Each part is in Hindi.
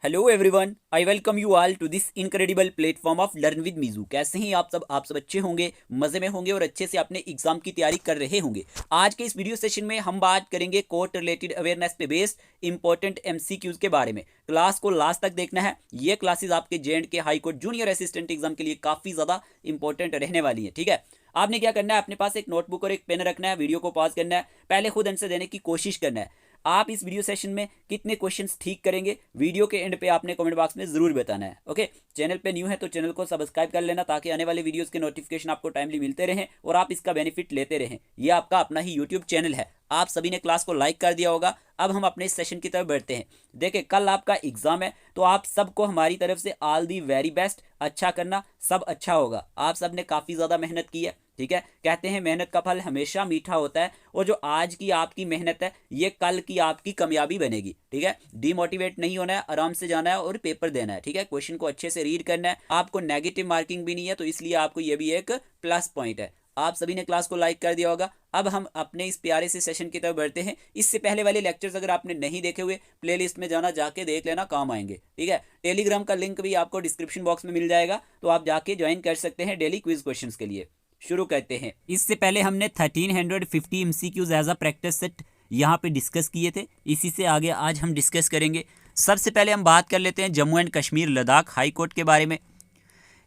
Hello everyone, I welcome you all to this incredible platform of learn with मीजू। कैसे हैं आप सब अच्छे होंगे, मज़े में होंगे और अच्छे से अपने एग्जाम की तैयारी कर रहे होंगे। आज के इस वीडियो सेशन में हम बात करेंगे कोर्ट रिलेटेड अवेयरनेस पे बेस्ड इंपॉर्टेंट एमसीक्यूज के बारे में। क्लास को लास्ट तक देखना है। ये क्लासेस आपके जेएंड के high court junior assistant exam के लिए काफ़ी ज़्यादा इंपॉर्टेंट रहने वाली है। ठीक है, आपने क्या करना है, अपने पास एक नोटबुक और एक पेन रखना है, वीडियो को पॉज करना है, पहले खुद आंसर देने की कोशिश करना है। आप इस वीडियो सेशन में कितने क्वेश्चंस ठीक करेंगे, वीडियो के एंड पे आपने कमेंट बॉक्स में जरूर बताना है। ओके, चैनल पे न्यू है तो चैनल को सब्सक्राइब कर लेना ताकि आने वाले वीडियोस के नोटिफिकेशन आपको टाइमली मिलते रहें और आप इसका बेनिफिट लेते रहें। ये आपका अपना ही यूट्यूब चैनल है। आप सभी ने क्लास को लाइक कर दिया होगा। अब हम अपने इस सेशन की तरफ बढ़ते हैं। देखिए, कल आपका एग्जाम है तो आप सबको हमारी तरफ से ऑल दी वेरी बेस्ट। अच्छा करना, सब अच्छा होगा। आप सब ने काफ़ी ज़्यादा मेहनत की है। ठीक है, कहते हैं मेहनत का फल हमेशा मीठा होता है और जो आज की आपकी मेहनत है ये कल की आपकी कामयाबी बनेगी। ठीक है, डीमोटिवेट नहीं होना है, आराम से जाना है और पेपर देना है। ठीक है, क्वेश्चन को अच्छे से रीड करना है। आपको नेगेटिव मार्किंग भी नहीं है तो इसलिए आपको ये भी एक प्लस पॉइंट है। आप सभी ने क्लास को लाइक कर दिया होगा। अब हम अपने इस प्यारे से सेशन की तरफ बढ़ते हैं। इससे पहले वाले लेक्चर्स अगर आपने नहीं देखे हुए, प्लेलिस्ट में जाना, जाके देख लेना, काम आएंगे। ठीक है, टेलीग्राम का लिंक भी आपको डिस्क्रिप्शन बॉक्स में मिल जाएगा, तो आप जाके ज्वाइन कर सकते हैं डेली क्विज क्वेश्चंस के लिए। शुरू करते हैं। इससे पहले हमने 1350 MCQs as a practice set यहाँ पे डिस्कस किए थे। इसी से आगे आज हम डिस्कस करेंगे। सबसे पहले हम बात कर लेते हैं Jammu and Kashmir Ladakh high court के बारे में।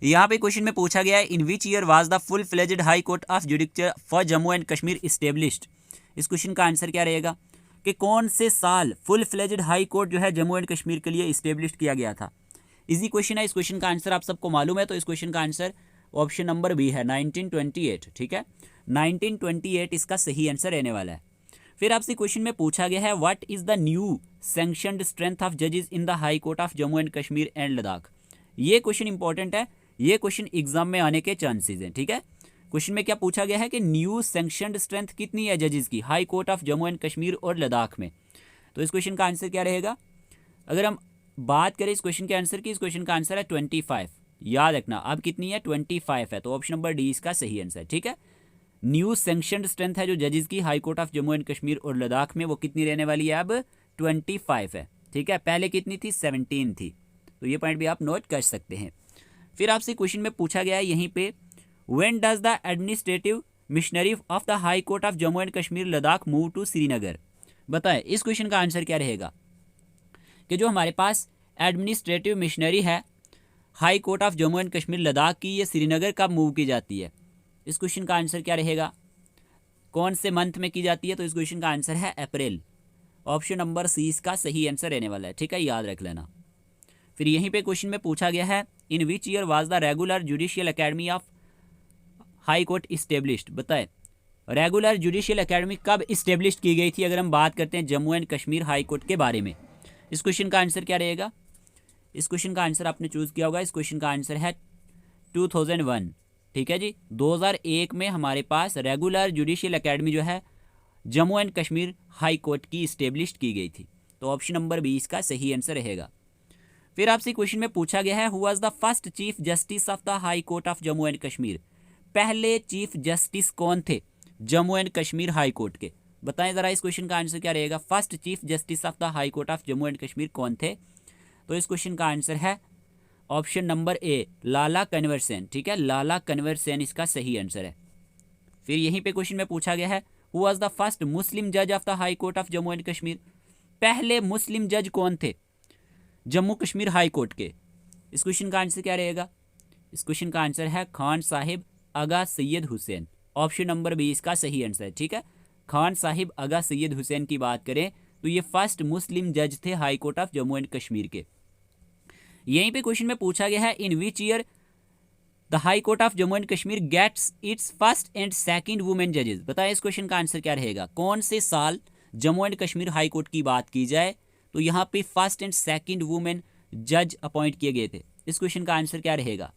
यहाँ पे क्वेश्चन में पूछा गया है, in which year was the full fledged high court of judicial for Jammu and Kashmir established. इस क्वेश्चन का आंसर क्या रहेगा कि कौन से साल फुल फ्लेज्ड हाई कोर्ट जो है जम्मू एंड कश्मीर के लिए इस्टेब्लिश किया गया था। इजी क्वेश्चन है। इस क्वेश्चन का आंसर आप सबको मालूम है, तो इस क्वेश्चन का आंसर ऑप्शन नंबर बी है 1928। ठीक है, 1928 इसका सही आंसर रहने वाला है। फिर आपसे क्वेश्चन में पूछा गया है, what is the new sanctioned strength of जजेस in the high court of Jammu and Kashmir and Ladakh. ये क्वेश्चन इंपॉर्टेंट है। ये क्वेश्चन एग्जाम में आने के चांसेस हैं। ठीक है, क्वेश्चन में क्या पूछा गया है कि न्यू सैंक्शनड स्ट्रेंथ कितनी है जजेस की high court of Jammu and Kashmir और लद्दाख में। तो इस क्वेश्चन का आंसर क्या रहेगा। अगर हम बात करें इस क्वेश्चन के आंसर की, इस क्वेश्चन का आंसर है 25। याद रखना, अब कितनी है, 25 है, तो ऑप्शन नंबर डी इसका सही आंसर। ठीक है, न्यू सैंक्शनड स्ट्रेंथ है जो जजेस की high court of Jammu and Kashmir और लद्दाख में, वो कितनी रहने वाली है, अब 25 है। ठीक है, पहले कितनी थी, 17 थी। तो ये पॉइंट भी आप नोट कर सकते हैं। फिर आपसे क्वेश्चन में पूछा गया है यहीं पे, when does the administrative machinery of the high court of Jammu and Kashmir Ladakh move to Srinagar. बताए इस क्वेश्चन का आंसर क्या रहेगा कि जो हमारे पास एडमिनिस्ट्रेटिव मिशनरी है high court of Jammu and Kashmir Ladakh की, ये श्रीनगर कब मूव की जाती है। इस क्वेश्चन का आंसर क्या रहेगा, कौन से मंथ में की जाती है। तो इस क्वेश्चन का आंसर है अप्रैल। ऑप्शन नंबर सी इसका सही आंसर रहने वाला है। ठीक है, याद रख लेना। फिर यहीं पे क्वेश्चन में पूछा गया है, in which year was the regular judicial academy of high court established. बताए रेगुलर जुडिशियल अकेडमी कब इस्टेब्लिश की गई थी, अगर हम बात करते हैं Jammu and Kashmir high court के बारे में। इस क्वेश्चन का आंसर क्या रहेगा। इस क्वेश्चन का आंसर आपने चूज किया होगा। इस क्वेश्चन का आंसर है 2001। ठीक है जी, 2001 में हमारे पास रेगुलर जुडिशियल अकेडमी जो है Jammu and Kashmir high court की इस्टेब्लिश की गई थी। तो ऑप्शन नंबर बी इसका सही आंसर रहेगा। फिर आपसे क्वेश्चन में पूछा गया है, who was the first chief justice of the high court of Jammu and Kashmir. पहले चीफ जस्टिस कौन थे Jammu and Kashmir high court के। बताएं जरा इस क्वेश्चन का आंसर क्या रहेगा, first chief justice of the high court of Jammu and Kashmir कौन थे। तो इस क्वेश्चन का आंसर है ऑप्शन नंबर ए, लाला कन्वर सेन। ठीक है, लाला कन्वर सेन इसका सही आंसर है। फिर यहीं पे क्वेश्चन में पूछा गया है, who was the first Muslim जज of the high court of Jammu and Kashmir. पहले मुस्लिम जज कौन थे जम्मू कश्मीर हाई कोर्ट के। इस क्वेश्चन का आंसर क्या रहेगा। इस क्वेश्चन का आंसर है Khan Sahib Aga Syed Hussain. Option number B इसका सही आंसर है। ठीक है, खान साहिब आगा सैयद हुसैन की बात करें तो ये फर्स्ट मुस्लिम जज थे high court of Jammu and Kashmir के। यहीं पे क्वेश्चन में पूछा गया है, in which year the high court of Jammu and Kashmir gets its first and second women जजेस। बताएं इस क्वेश्चन का आंसर क्या रहेगा, कौन से साल Jammu and Kashmir high court की बात की जाए तो यहाँ पे फर्स्ट एंड सेकंड वुमेन जज अपॉइंट किए गए थे। इस क्वेश्चन का आंसर क्या रहेगा।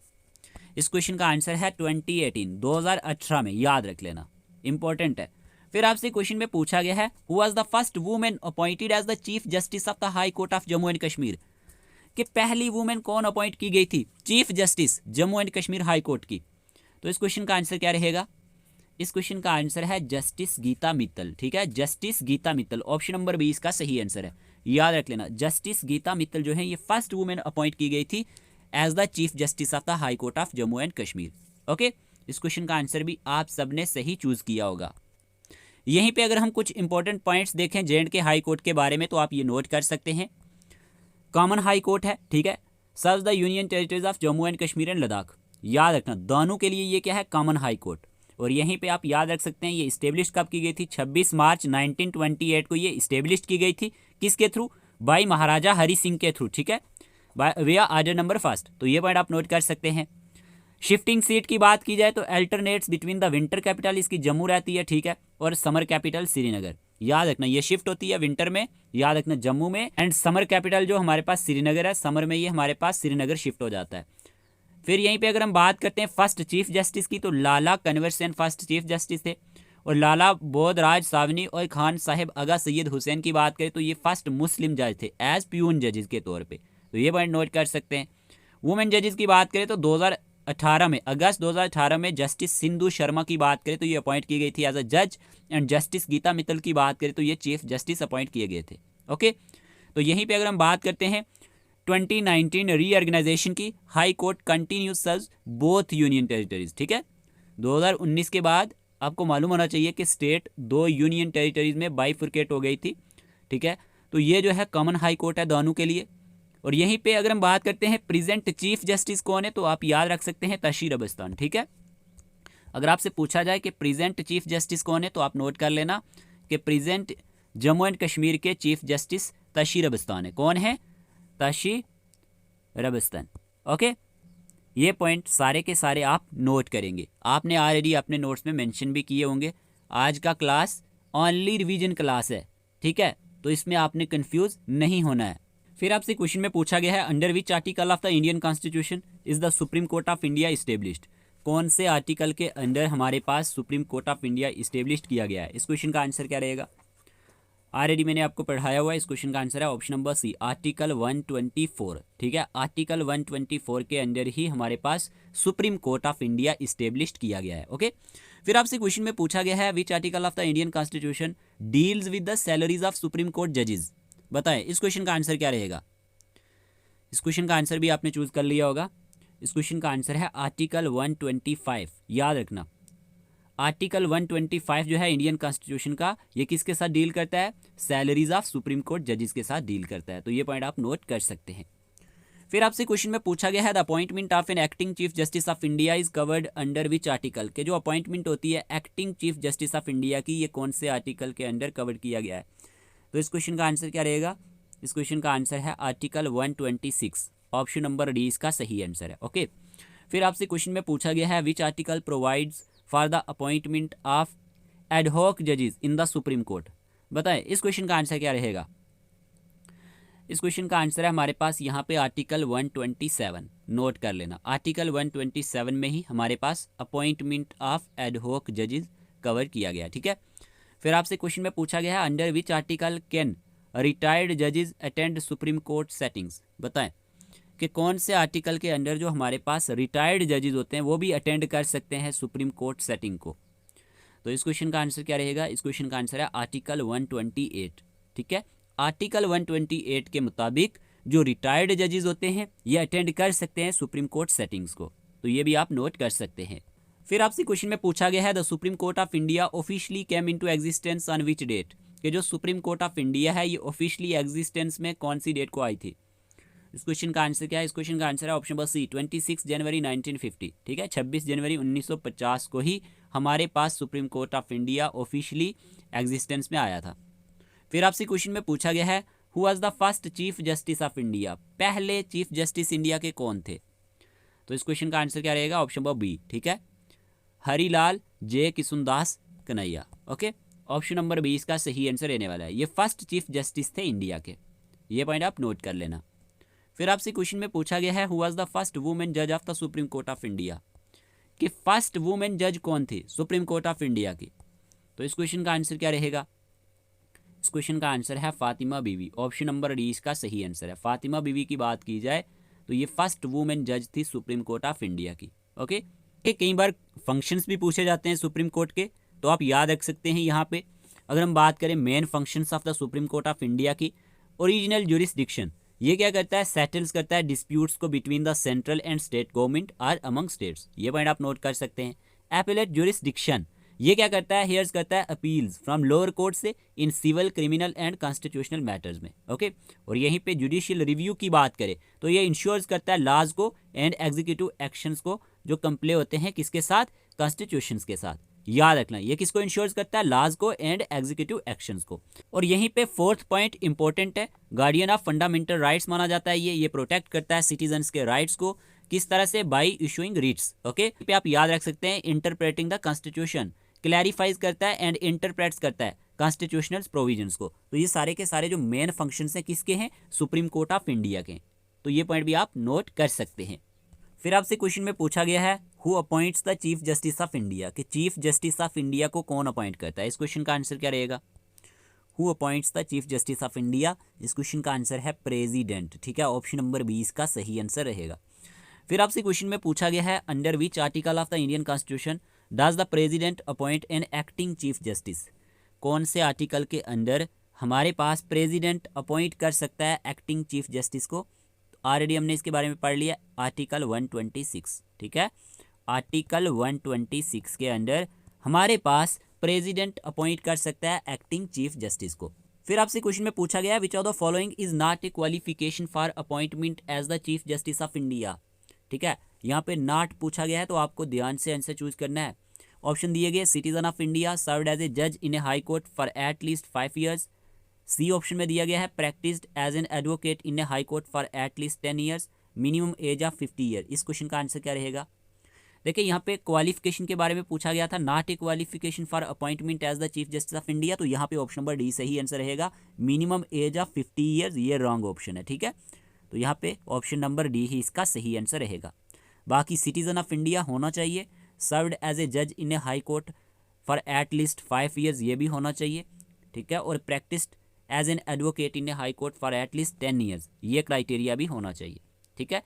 इस क्वेश्चन का आंसर है 2018 में। याद रख लेना, इंपॉर्टेंट है। फिर आपसे क्वेश्चन में पूछा गया है, who was the first women appointed as the chief justice of the high court of Jammu and Kashmir. कि पहली वुमेन कौन अपॉइंट की गई थी chief justice Jammu and Kashmir high court की। तो इस क्वेश्चन का आंसर क्या रहेगा, इस क्वेश्चन का आंसर है जस्टिस गीता मित्तल। ठीक है, justice Gita Mittal. Option number B इसका सही आंसर है। याद रख लेना, जस्टिस गीता मित्तल जो है ये फर्स्ट वुमेन अपॉइंट की गई थी as the chief justice of the high court of Jammu and Kashmir. Okay, इस क्वेश्चन का आंसर भी आप सबने सही चूज किया होगा। यहीं पे अगर हम कुछ इंपॉर्टेंट पॉइंट्स देखें J&K हाई कोर्ट के बारे में तो आप ये नोट कर सकते हैं। कॉमन हाई कोर्ट है, ठीक है, serves the union territories of Jammu and Kashmir and Ladakh. याद रखना दोनों के लिए ये क्या है, कॉमन हाई कोर्ट। और यहीं पे आप याद रख सकते हैं ये इस्टेब्लिश कब की गई थी, 26 मार्च 1928 को ये इस्टेब्लिश की गई थी। किसके थ्रू, बाई महाराजा हरि सिंह के थ्रू, ठीक है, विया ऑर्डर नंबर 1। तो ये पॉइंट आप नोट कर सकते हैं। शिफ्टिंग सीट की बात की जाए तो alternates between the winter capital इसकी जम्मू रहती है, ठीक है, और समर कैपिटल श्रीनगर। याद रखना ये शिफ्ट होती है विंटर में, याद रखना जम्मू में, एंड समर कैपिटल जो हमारे पास श्रीनगर है, समर में ये हमारे पास श्रीनगर शिफ्ट हो जाता है। फिर यहीं पे अगर हम बात करते हैं फर्स्ट चीफ जस्टिस की तो Lala Kanwar Sen first chief justice थे, और लाला बोधराज सावनी और खान साहिब आगा सैयद हुसैन की बात करें तो ये फर्स्ट मुस्लिम जज थे एज प्यून जजेस के तौर पे। तो ये पॉइंट नोट कर सकते हैं। वुमेन जजेस की बात करें तो 2018 में, अगस्त 2018 में जस्टिस सिंधु शर्मा की बात करें तो ये अपॉइंट की गई थी एज अ जज, एंड जस्टिस गीता मित्तल की बात करें तो ये चीफ जस्टिस अपॉइंट किए गए थे। ओके, तो यहीं पे अगर हम बात करते हैं 2019 रीऑर्गेनाइजेशन की, high court continue serves both union territories, ठीक है। 2019 के बाद आपको मालूम होना चाहिए कि स्टेट 2 यूनियन टेरिटरीज में बाइफुर्केट हो गई थी, ठीक है। तो ये जो है कॉमन हाई कोर्ट है दोनों के लिए। और यहीं पे अगर हम बात करते हैं प्रेजेंट चीफ जस्टिस कौन है तो आप याद रख सकते हैं तशीर अबस्तान, ठीक है। अगर आपसे पूछा जाए कि प्रेजेंट चीफ जस्टिस कौन है तो आप नोट कर लेना कि प्रेजेंट जम्मू एंड कश्मीर के चीफ जस्टिस तशीर अबस्तान है। कौन है, तशीर अबस्तान। ओके, ये पॉइंट सारे के सारे आप नोट करेंगे। आपने ऑलरेडी अपने नोट्स में मेंशन भी किए होंगे। आज का क्लास ओनली रिवीजन क्लास है, ठीक है, तो इसमें आपने कंफ्यूज नहीं होना है। फिर आपसे क्वेश्चन में पूछा गया है under which article of the Indian constitution is the supreme court of India established. कौन से आर्टिकल के अंडर हमारे पास supreme court of India established किया गया है। इस क्वेश्चन का आंसर क्या रहेगा, ऑलरेडी मैंने आपको पढ़ाया हुआ है। इस क्वेश्चन का आंसर है ऑप्शन नंबर सी, आर्टिकल 124, ठीक है। आर्टिकल 124 के अंडर ही हमारे पास supreme court of India established किया गया है। ओके, फिर आपसे क्वेश्चन में पूछा गया है विच article of the Indian constitution deals with the salaries of supreme court जजेस। बताएं इस क्वेश्चन का आंसर क्या रहेगा। इस क्वेश्चन का आंसर भी आपने चूज कर लिया होगा। इस क्वेश्चन का आंसर है आर्टिकल 125। याद रखना आर्टिकल 125 जो है इंडियन कॉन्स्टिट्यूशन का, ये किसके साथ डील करता है, सैलरीज ऑफ सुप्रीम कोर्ट जजेस के साथ डील करता है। तो ये पॉइंट आप नोट कर सकते हैं। फिर आपसे क्वेश्चन में पूछा गया है the appointment of N acting chief justice of India is covered under which article. के जो अपॉइंटमेंट होती है acting chief justice of India की, ये कौन से आर्टिकल के अंडर कवर्ड किया गया है। तो इस क्वेश्चन का आंसर क्या रहेगा, इस क्वेश्चन का आंसर है आर्टिकल 126, ऑप्शन नंबर डी इसका सही आंसर है। ओके, फिर आपसे क्वेश्चन में पूछा गया है which article provides for the appointment of ad hoc जजेस इन द सुप्रीम कोर्ट। बताएं इस क्वेश्चन का आंसर क्या रहेगा। इस क्वेश्चन का आंसर है हमारे पास यहाँ पे आर्टिकल 127, नोट कर लेना। आर्टिकल 127 में ही हमारे पास अपॉइंटमेंट ऑफ एडहॉक जजेस कवर किया गया, ठीक है। फिर आपसे क्वेश्चन में पूछा गया है under which article can retired जजेस अटेंड सुप्रीम कोर्ट सेटिंग्स। बताएं कि कौन से आर्टिकल के अंडर जो हमारे पास रिटायर्ड जजेस होते हैं वो भी अटेंड कर सकते हैं सुप्रीम कोर्ट सेटिंग को। तो इस क्वेश्चन का आंसर क्या रहेगा, इस क्वेश्चन का आंसर है आर्टिकल 128, ठीक है। आर्टिकल 128 के मुताबिक जो रिटायर्ड जजेस होते हैं ये अटेंड कर सकते हैं सुप्रीम कोर्ट सेटिंग्स को। तो ये भी आप नोट कर सकते हैं। फिर आपसे क्वेश्चन में पूछा गया है the supreme court of India officially came into existence on which date. कि जो सुप्रीम कोर्ट ऑफ इंडिया है ये ऑफिशियली एग्जिस्टेंस में कौन सी डेट को आई थी। इस क्वेश्चन का आंसर क्या है, इस क्वेश्चन का आंसर है ऑप्शन नंबर सी, 26 जनवरी 1950, ठीक है। 26 जनवरी 1950 को ही हमारे पास supreme court of India officially existence में आया था। फिर आपसे क्वेश्चन में पूछा गया है who was the first chief justice of India. पहले चीफ जस्टिस इंडिया के कौन थे। तो इस क्वेश्चन का आंसर क्या रहेगा, ऑप्शन नंबर बी, ठीक है, Harilal J Kishundas Kanhaiya. Okay, option number B इसका सही आंसर रहने वाला है। ये फर्स्ट चीफ जस्टिस थे इंडिया के, ये पॉइंट आप नोट कर लेना। फिर आपसे क्वेश्चन में पूछा गया है who was the first women जज of the supreme court of India. कि फर्स्ट वुमेन जज कौन थी सुप्रीम कोर्ट ऑफ इंडिया की। तो इस क्वेश्चन का आंसर क्या रहेगा, इस क्वेश्चन का आंसर है फातिमा बीवी, ऑप्शन नंबर डी इसका सही आंसर है। फातिमा बीवी की बात की जाए तो ये फर्स्ट वुमेन जज थी सुप्रीम कोर्ट ऑफ इंडिया की। ओके, कई बार फंक्शंस भी पूछे जाते हैं सुप्रीम कोर्ट के, तो आप याद रख सकते हैं यहाँ पे। अगर हम बात करें main functions of the supreme court of India की, ओरिजिनल ज्यूरिसडिक्शन, ये क्या करता है, सेटल्स करता है डिस्प्यूट्स को between the central and state government और अमंग स्टेट्स, ये पॉइंट आप नोट कर सकते हैं। एपेलेट ज्यूरिसडिक्शन, ये क्या करता है, हियर्स करता है अपील्स फ्रॉम लोअर कोर्ट से in civil, criminal and constitutional matters में, ओके। और यहीं पे जुडिशियल रिव्यू की बात करें तो ये इंश्योर्स करता है लॉज को एंड एग्जीक्यूटिव एक्शंस को जो कंप्ले होते हैं किसके साथ, कॉन्स्टिट्यूशंस के साथ। याद रखना ये किसको इंश्योर्स करता है, लॉज को एंड एग्जीक्यूटिव एक्शंस को। और यहीं पे फोर्थ पॉइंट इंपॉर्टेंट है, गार्डियन ऑफ फंडामेंटल राइट्स माना जाता है, ये प्रोटेक्ट करता है सिटीजन्स के राइट्स को, किस तरह से, बाई इशूइंग रिट्स, ओके। पे आप याद रख सकते हैं इंटरप्रेटिंग द कॉन्स्टिट्यूशन, क्लैरिफाइज करता है एंड इंटरप्रेट्स करता है कॉन्स्टिट्यूशनल प्रोविजंस को। तो ये सारे के सारे जो मेन फंक्शंस हैं किसके हैं, सुप्रीम कोर्ट ऑफ इंडिया के। तो ये पॉइंट भी आप नोट कर सकते हैं। फिर आपसे क्वेश्चन में पूछा गया है who appoints the chief justice of India, कि चीफ जस्टिस ऑफ इंडिया को कौन अपॉइंट करता है। इस क्वेश्चन का आंसर क्या रहेगा, who appoints the chief justice of India, इस क्वेश्चन का आंसर है प्रेसिडेंट, ठीक है। ऑप्शन नंबर 20 का सही आंसर रहेगा। फिर आपसे क्वेश्चन में पूछा गया है under which article of the Indian constitution does the president appoint an acting chief justice, कौन से आर्टिकल के अंदर हमारे पास प्रेसिडेंट अपॉइंट कर सकता है एक्टिंग चीफ जस्टिस को। ऑलरेडी हमने इसके बारे में पढ़ लिया, आर्टिकल 126, ठीक है। आर्टिकल 126 के अंदर हमारे पास प्रेसिडेंट अपॉइंट कर सकता है एक्टिंग चीफ जस्टिस को। फिर आपसे क्वेश्चन में पूछा गया which of the following is not a qualification for appointment as the chief justice of India, ठीक है। यहाँ पे नॉट पूछा गया है तो आपको ध्यान से आंसर चूज करना है। ऑप्शन दिए गए, citizen of India, served as a जज in a high court for at least 5 years. C option में दिया गया है practised as an advocate in a high court for at least 10 years, minimum age of 50 year. इस क्वेश्चन का आंसर क्या रहेगा। देखिए यहाँ पे क्वालिफिकेशन के बारे में पूछा गया था, not a qualification for appointment as the chief justice of India, तो यहाँ पे ऑप्शन नंबर डी सही आंसर रहेगा, मिनिमम एज ऑफ 50 ईयर्स, ये रॉन्ग ऑप्शन है, ठीक है। तो यहाँ पे ऑप्शन नंबर डी ही इसका सही आंसर रहेगा। बाकी सिटीजन ऑफ इंडिया होना चाहिए, सर्व्ड एज ए जज in a high court for at least 5 years, ये भी होना चाहिए, ठीक है। और practised as an advocate in a high court for at least 10 years, ये क्राइटेरिया भी होना चाहिए, ठीक है,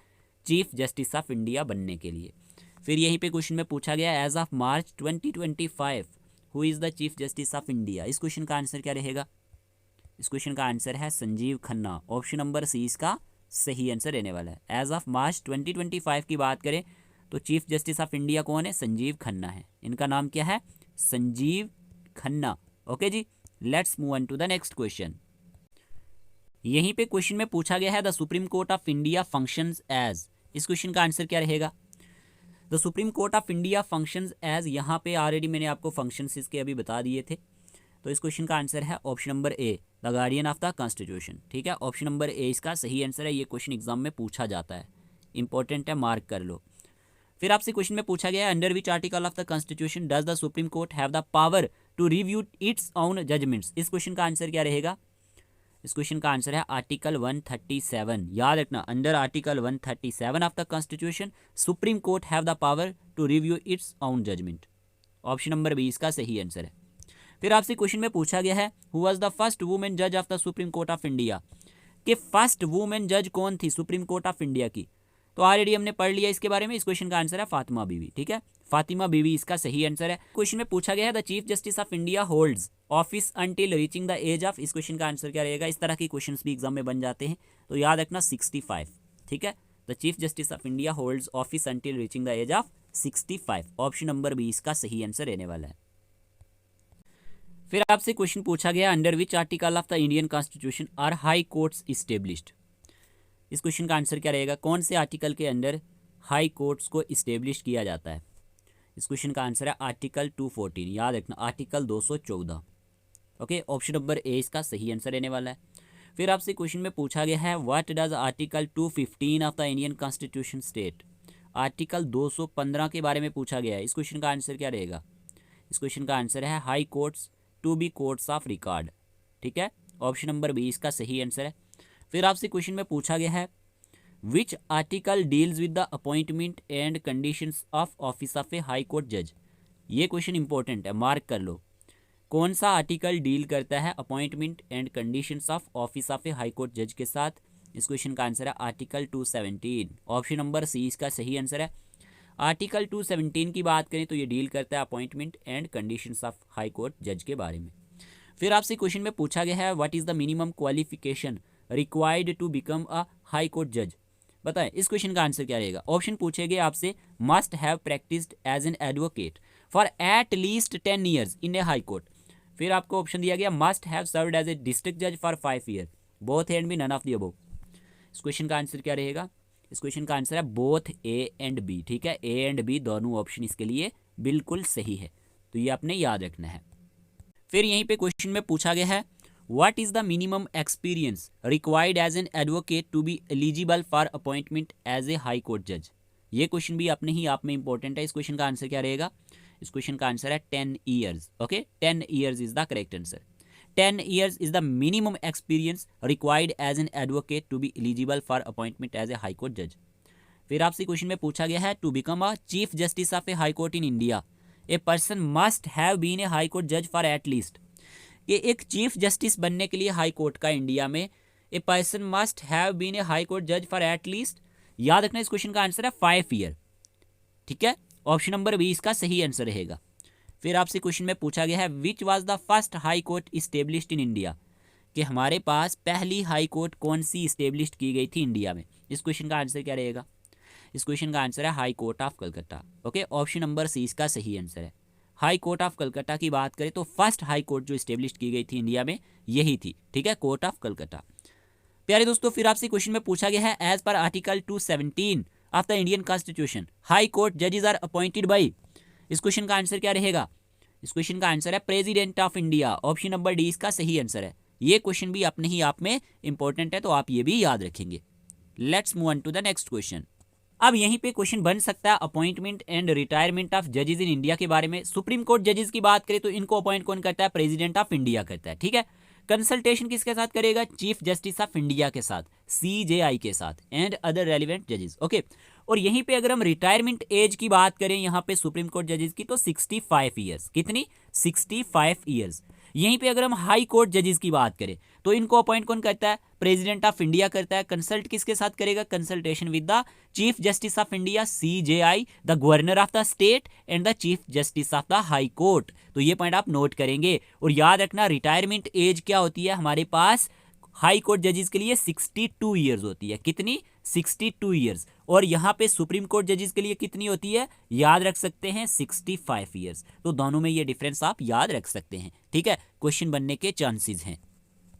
चीफ जस्टिस ऑफ इंडिया बनने के लिए। फिर यहीं पे क्वेश्चन में पूछा गया as of March 2025 who is the chief justice of India, इस क्वेश्चन का आंसर क्या रहेगा। इस क्वेश्चन का आंसर है Sanjiv Khanna, option number C इसका सही आंसर रहने वाला है। एज ऑफ मार्च 2025 की बात करें तो चीफ जस्टिस ऑफ इंडिया कौन है, संजीव खन्ना है, इनका नाम क्या है, संजीव खन्ना, ओके जी। Let's move on to the next question. यहीं पे क्वेश्चन में पूछा गया है the supreme court of India functions as, इस क्वेश्चन का आंसर क्या रहेगा। The supreme court of India functions as, यहाँ पे ऑलरेडी मैंने आपको फंक्शंस इसके अभी बता दिए थे, तो इस क्वेश्चन का आंसर है option number A, the guardian of the constitution, ठीक है। ऑप्शन नंबर ए इसका सही आंसर है, ये क्वेश्चन एग्जाम में पूछा जाता है, इंपॉर्टेंट है, मार्क कर लो। फिर आपसे क्वेश्चन में पूछा गया है under which article of the constitution does the supreme court have the power to review its own judgments, इस क्वेश्चन का आंसर क्या रहेगा। इस क्वेश्चन का आंसर है आर्टिकल 137, याद रखना, under article 137 of the constitution supreme court have the power to review its own judgment, option number B इसका सही आंसर है। फिर आपसे क्वेश्चन में पूछा गया है who was the first women जज of the supreme court of India, कि फर्स्ट वुमेन जज कौन थी सुप्रीम कोर्ट ऑफ इंडिया की, तो ऑलरेडी हमने पढ़ लिया इसके बारे में। इस क्वेश्चन का आंसर है फातिमा बीवी, ठीक है, फातिमा बीवी इसका सही आंसर है। क्वेश्चन में पूछा गया है the chief justice of India holds office until reaching the age of, इस क्वेश्चन का आंसर क्या रहेगा। इस तरह के क्वेश्चंस भी एग्जाम में बन जाते हैं, तो याद रखना 65, ठीक है। The chief justice of India holds office until reaching the age of 65, option number B इसका सही आंसर रहने वाला है। फिर आपसे क्वेश्चन पूछा गया under which article of the Indian constitution are high courts established, इस क्वेश्चन का आंसर क्या रहेगा, कौन से आर्टिकल के अंदर हाई कोर्ट्स को इस्टेब्लिश किया जाता है। इस क्वेश्चन का आंसर है आर्टिकल 214, याद रखना article 214, okay, option number A इसका सही आंसर रहने वाला है। फिर आपसे क्वेश्चन में पूछा गया है what does article 215 of the Indian constitution state, article 215 के बारे में पूछा गया है, इस क्वेश्चन का आंसर क्या रहेगा। इस क्वेश्चन का आंसर है high courts to be courts of record, ठीक है, ऑप्शन नंबर बी इसका सही आंसर है। फिर आपसे क्वेश्चन में पूछा गया है which article deals with the appointment and conditions of office of a high court जज, ये क्वेश्चन इंपॉर्टेंट है, मार्क कर लो, कौन सा आर्टिकल डील करता है appointment and conditions of office of a high court जज के साथ। इस क्वेश्चन का आंसर है आर्टिकल 217, ऑप्शन नंबर सी इसका सही आंसर है। आर्टिकल 217 की बात करें तो ये डील करता है appointment and conditions of high court जज के बारे में। फिर आपसे क्वेश्चन में पूछा गया है what is the minimum qualification required to become a high court जज? बताएं इस क्वेश्चन का आंसर क्या रहेगा। ऑप्शन पूछेंगे आपसे, must have practised as an advocate for at least 10 years in a high court. फिर आपको ऑप्शन दिया गया, must have served as a district जज for 5 year, both and B, none of the above. इस क्वेश्चन का आंसर क्या रहेगा। इस क्वेश्चन का आंसर है बोथ ए एंड बी। ठीक है, ए एंड बी दोनों ऑप्शन इसके लिए बिल्कुल सही है, तो ये आपने याद रखना है। फिर यहीं पे क्वेश्चन में पूछा गया है, what is the minimum experience required as an advocate to be eligible for appointment as a high court जज। ये क्वेश्चन भी अपने ही आप में इंपॉर्टेंट है। इस क्वेश्चन का आंसर क्या रहेगा। इस क्वेश्चन का आंसर है 10 years. Okay, 10 years is the correct answer. 10 years is the minimum experience required as an advocate to be eligible for appointment as a high court judge. फिर आपसे क्वेश्चन में पूछा गया है, to become a chief justice of a high court in India a person must have been a high court जज फॉर एट लीस्ट। ये एक चीफ जस्टिस बनने के लिए हाई कोर्ट का इंडिया में a person must have been a high court जज फॉर एट लीस्ट, याद रखना इस क्वेश्चन का आंसर है 5 ईयर। ठीक है, ऑप्शन नंबर बी इसका सही आंसर रहेगा। फिर आपसे क्वेश्चन में पूछा गया है, which was the first high court established in India, कि हमारे पास पहली हाई कोर्ट कौन सी इस्टेब्लिश की गई थी इंडिया में। इस क्वेश्चन का आंसर क्या रहेगा। इस क्वेश्चन का आंसर है high court of Calcutta. Okay, option number C इसका सही आंसर है। हाई कोर्ट ऑफ कलकत्ता की बात करें तो फर्स्ट हाई कोर्ट जो इस्टेब्लिश की गई थी इंडिया में यही थी। ठीक है, कोर्ट ऑफ कलकत्ता। प्यारे दोस्तों, फिर आपसे क्वेश्चन में पूछा गया है, as per article 217 of the Indian constitution high court जजेस आर अपॉइंटेड बाई। इस क्वेश्चन का आंसर क्या रहेगा। इस क्वेश्चन का आंसर है president of India. Option number D इसका सही आंसर है। ये क्वेश्चन भी अपने ही आप में इंपॉर्टेंट है, तो आप ये भी याद रखेंगे। Let's move on to the next question. अब यहीं पे क्वेश्चन बन सकता है अपॉइंटमेंट एंड रिटायरमेंट ऑफ जजेस इन इंडिया के बारे में। सुप्रीम कोर्ट जजेस की बात करें तो इनको अपॉइंट कौन करता है, प्रेसिडेंट ऑफ इंडिया करता है। ठीक है, कंसल्टेशन किसके साथ करेगा, चीफ जस्टिस ऑफ इंडिया के साथ, CJI के साथ, एंड अदर रेलिवेंट जजेस। ओके, और यहीं पे अगर हम रिटायरमेंट एज की बात करें यहाँ पे सुप्रीम कोर्ट जजेस की, तो 65 ईयर्स। कितनी, 65 ईयर्स। यहीं पे अगर हम हाई कोर्ट जजेस की बात करें तो इनको अपॉइंट कौन करता है, प्रेसिडेंट ऑफ इंडिया करता है। कंसल्ट किसके साथ करेगा, consultation with the chief justice of India CJI, the governor of the state and the chief justice of the high court. तो ये पॉइंट आप नोट करेंगे। और याद रखना, रिटायरमेंट एज क्या होती है हमारे पास हाई कोर्ट जजेस के लिए, 62 ईयर्स होती है। कितनी, 62 ईयर्स। और यहाँ पे सुप्रीम कोर्ट जजेस के लिए कितनी होती है, याद रख सकते हैं 65 ईयर्स। तो दोनों में ये डिफरेंस आप याद रख सकते हैं। ठीक है, क्वेश्चन बनने के चांसेस हैं।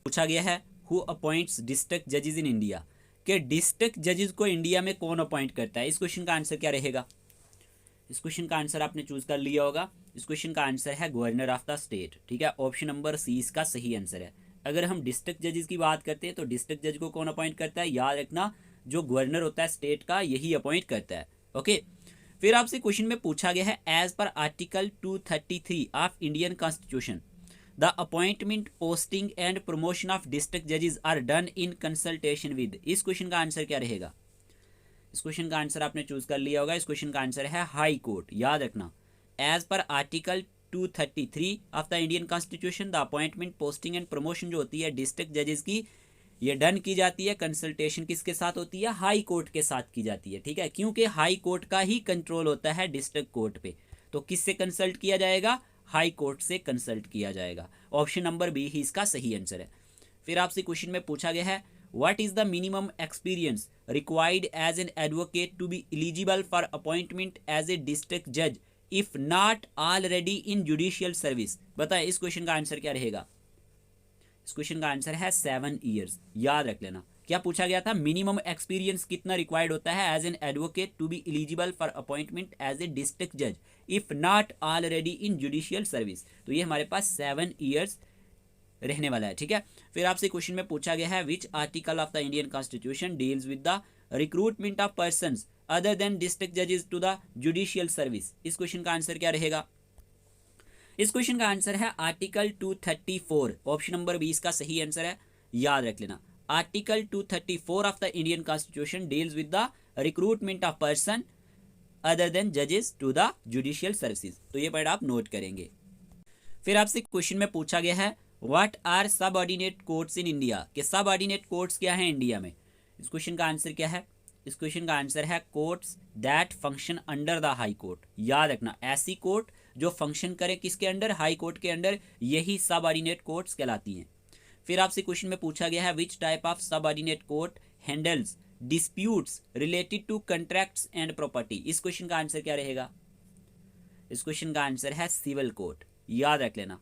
पूछा गया है, हु अपॉइंट्स डिस्ट्रिक्ट जजेस इन इंडिया, के डिस्ट्रिक्ट जजेस को इंडिया में कौन अपॉइंट करता है। इस क्वेश्चन का आंसर क्या रहेगा। इस क्वेश्चन का आंसर आपने चूज कर लिया होगा। इस क्वेश्चन का आंसर है गवर्नर ऑफ द स्टेट। ठीक है, ऑप्शन नंबर सी इसका सही आंसर है। अगर हम डिस्ट्रिक्ट जजेस की बात करते हैं तो डिस्ट्रिक्ट जज को कौन अपॉइंट करता है, याद रखना जो गवर्नर होता है स्टेट का यही अपॉइंट करता है। ओके, फिर आपसे क्वेश्चन में पूछा गया है, as per article 233 of Indian constitution the appointment, posting and promotion of district जजेस are done in consultation with. इस क्वेश्चन का आंसर क्या रहेगा। इस क्वेश्चन का आंसर आपने चूज कर लिया होगा। इस क्वेश्चन का आंसर है हाई कोर्ट। याद रखना, as per article 233 of the Indian constitution the appointment, posting and promotion जो होती है डिस्ट्रिक्ट जजेस की, ये डन की जाती है। कंसल्टेशन किसके साथ होती है, हाई कोर्ट के साथ की जाती है। ठीक है, क्योंकि हाई कोर्ट का ही कंट्रोल होता है डिस्ट्रिक्ट कोर्ट पे। तो किससे कंसल्ट किया जाएगा, हाई कोर्ट से कंसल्ट किया जाएगा। ऑप्शन नंबर बी ही इसका सही आंसर है। फिर आपसे क्वेश्चन में पूछा गया है, what is the minimum experience required as an advocate to be eligible for appointment as a district जज if not already in judicial service. बताए इस क्वेश्चन का आंसर क्या रहेगा। इस क्वेश्चन का आंसर है 7 ईयर्स। याद रख लेना, क्या पूछा गया था, मिनिमम एक्सपीरियंस कितना रिक्वायर्ड होता है as an advocate to be eligible for appointment as a district जज if not already in judicial service. तो ये हमारे पास 7 ईयर्स रहने वाला है। ठीक है, फिर आपसे क्वेश्चन में पूछा गया है, विच article of the Indian constitution deals with the recruitment of persons other than district जजेस टू द जुडिशियल सर्विस। इस क्वेश्चन का आंसर क्या रहेगा। इस क्वेश्चन का आंसर है आर्टिकल 234। ऑप्शन नंबर 20 का सही आंसर है। याद रख लेना, article 234 of the Indian constitution deals with the recruitment of person other than जजेस टू द जुडिशियल सर्विसेज। तो ये पॉइंट आप नोट करेंगे। फिर आपसे क्वेश्चन में पूछा गया है, व्हाट आर सब ऑर्डिनेट कोर्ट्स इन इंडिया, के सब ऑर्डिनेट कोर्ट्स क्या है इंडिया में। इस क्वेश्चन का आंसर क्या है। इस क्वेश्चन का आंसर है courts that function under the high court. याद रखना, ऐसी कोर्ट जो फंक्शन करे किसके अंडर, हाई कोर्ट के अंडर, यही सब ऑर्डिनेट कोर्ट्स कहलाती हैं। फिर आपसे क्वेश्चन में पूछा गया है which type of subordinate court handles disputes related to contracts and property. इस क्वेश्चन का आंसर क्या रहेगा? इस क्वेश्चन का आंसर है सिविल कोर्ट, याद रख लेना।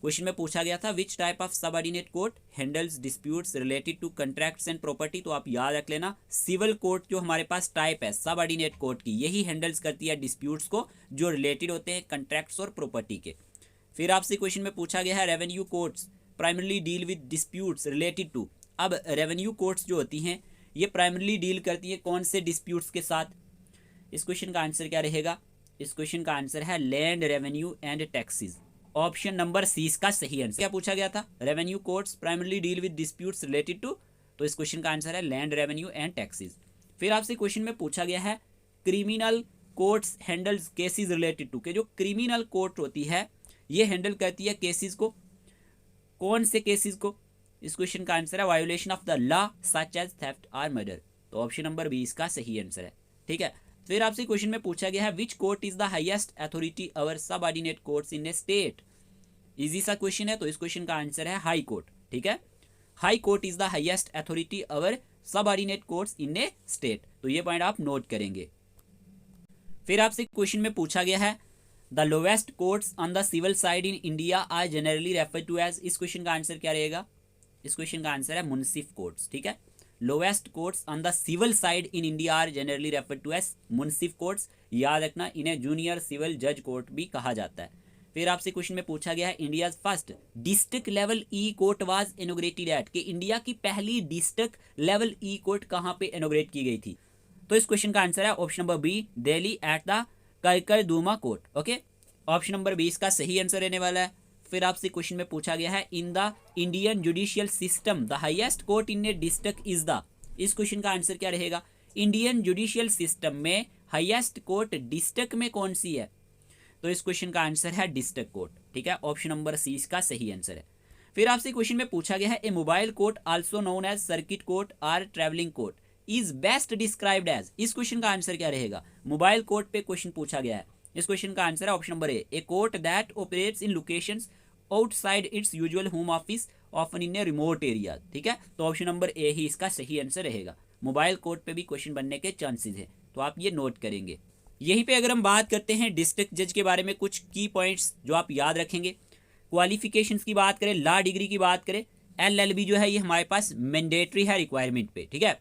क्वेश्चन में पूछा गया था which type of subordinate court handles disputes related to contracts and property, तो आप याद रख लेना सिविल कोर्ट जो हमारे पास टाइप है सबऑर्डिनेट कोर्ट की, यही हैंडल्स करती है डिस्प्यूट्स को जो रिलेटेड होते हैं कॉन्ट्रैक्ट्स और प्रॉपर्टी के। फिर आपसे क्वेश्चन में पूछा गया है revenue courts primarily deal with disputes related to. अब रेवेन्यू कोर्ट्स जो होती हैं ये प्राइमरली डील करती है कौन से डिस्प्यूट्स के साथ? इस क्वेश्चन का आंसर क्या रहेगा? इस क्वेश्चन का आंसर है land revenue and taxes. Option number C इसका सही आंसर। क्या पूछा गया था? Revenue courts primarily deal with disputes related to, तो इस क्वेश्चन का आंसर है लैंड रेवेन्यू एंड टैक्सेस। फिर आपसे क्वेश्चन में पूछा गया है criminal courts handles cases related to, के जो क्रिमिनल कोर्ट होती है ये हैंडल करती है केसेस को, कौन से केसेस को? इस क्वेश्चन का आंसर है violation of the law such as theft और मर्डर, तो ऑप्शन नंबर बी इसका सही आंसर है। ठीक है, फिर आपसे क्वेश्चन में पूछा गया है which court is the highest authority over subordinate courts in A state. Easy सा क्वेश्चन है, तो इस क्वेश्चन का आंसर है हाई कोर्ट। ठीक है, high court is the highest authority over subordinate courts in A state, तो ये पॉइंट आप नोट करेंगे। फिर आपसे क्वेश्चन में पूछा गया है the lowest courts on the civil side in India are generally refer to as. इस क्वेश्चन का आंसर क्या रहेगा? इस क्वेश्चन का आंसर है मुनसिफ कोर्ट्स। ठीक है, lowest courts on the civil side in India are generally refer to as मुनसिफ कोर्ट्स, याद रखना इन्हें जूनियर सिविल जज कोर्ट भी कहा जाता है। फिर आपसे क्वेश्चन में पूछा गया है India first district level e court was inaugurated at, कि इंडिया की पहली डिस्ट्रिक्ट लेवल ई कोर्ट कहां पे इनोग्रेट की गई थी? तो इस क्वेश्चन का आंसर है option number B Delhi at the Karkardooma court. Okay, option number B इसका सही आंसर रहने वाला है। फिर आपसे क्वेश्चन में पूछा गया है in the Indian judicial system the highest court in A district is the. इस क्वेश्चन का आंसर क्या रहेगा? इंडियन जुडिशियल सिस्टम में हाईएस्ट कोर्ट डिस्ट्रिक्ट में कौन सी है? तो इस क्वेश्चन का आंसर है डिस्ट्रिक्ट कोर्ट। ठीक है, ऑप्शन नंबर सी इसका सही आंसर है। फिर आपसे क्वेश्चन में पूछा गया है a mobile court also known as circuit court और travelling court is best described as. इस क्वेश्चन का आंसर क्या रहेगा? मोबाइल कोर्ट पे क्वेश्चन पूछा गया है, इस क्वेश्चन का आंसर है option number a court that operates in locations outside it's usual home office often in a remote area. ठीक है, तो ऑप्शन नंबर ए ही इसका सही आंसर रहेगा। मोबाइल कोर्ट पे भी क्वेश्चन बनने के चांसेस हैं, तो आप ये नोट करेंगे। यहीं पे अगर हम बात करते हैं डिस्ट्रिक्ट जज के बारे में, कुछ की पॉइंट्स जो आप याद रखेंगे। क्वालिफिकेशंस की बात करें, लॉ डिग्री की बात करें, LLB जो है ये हमारे पास मैंडेटरी है रिक्वायरमेंट पे। ठीक है,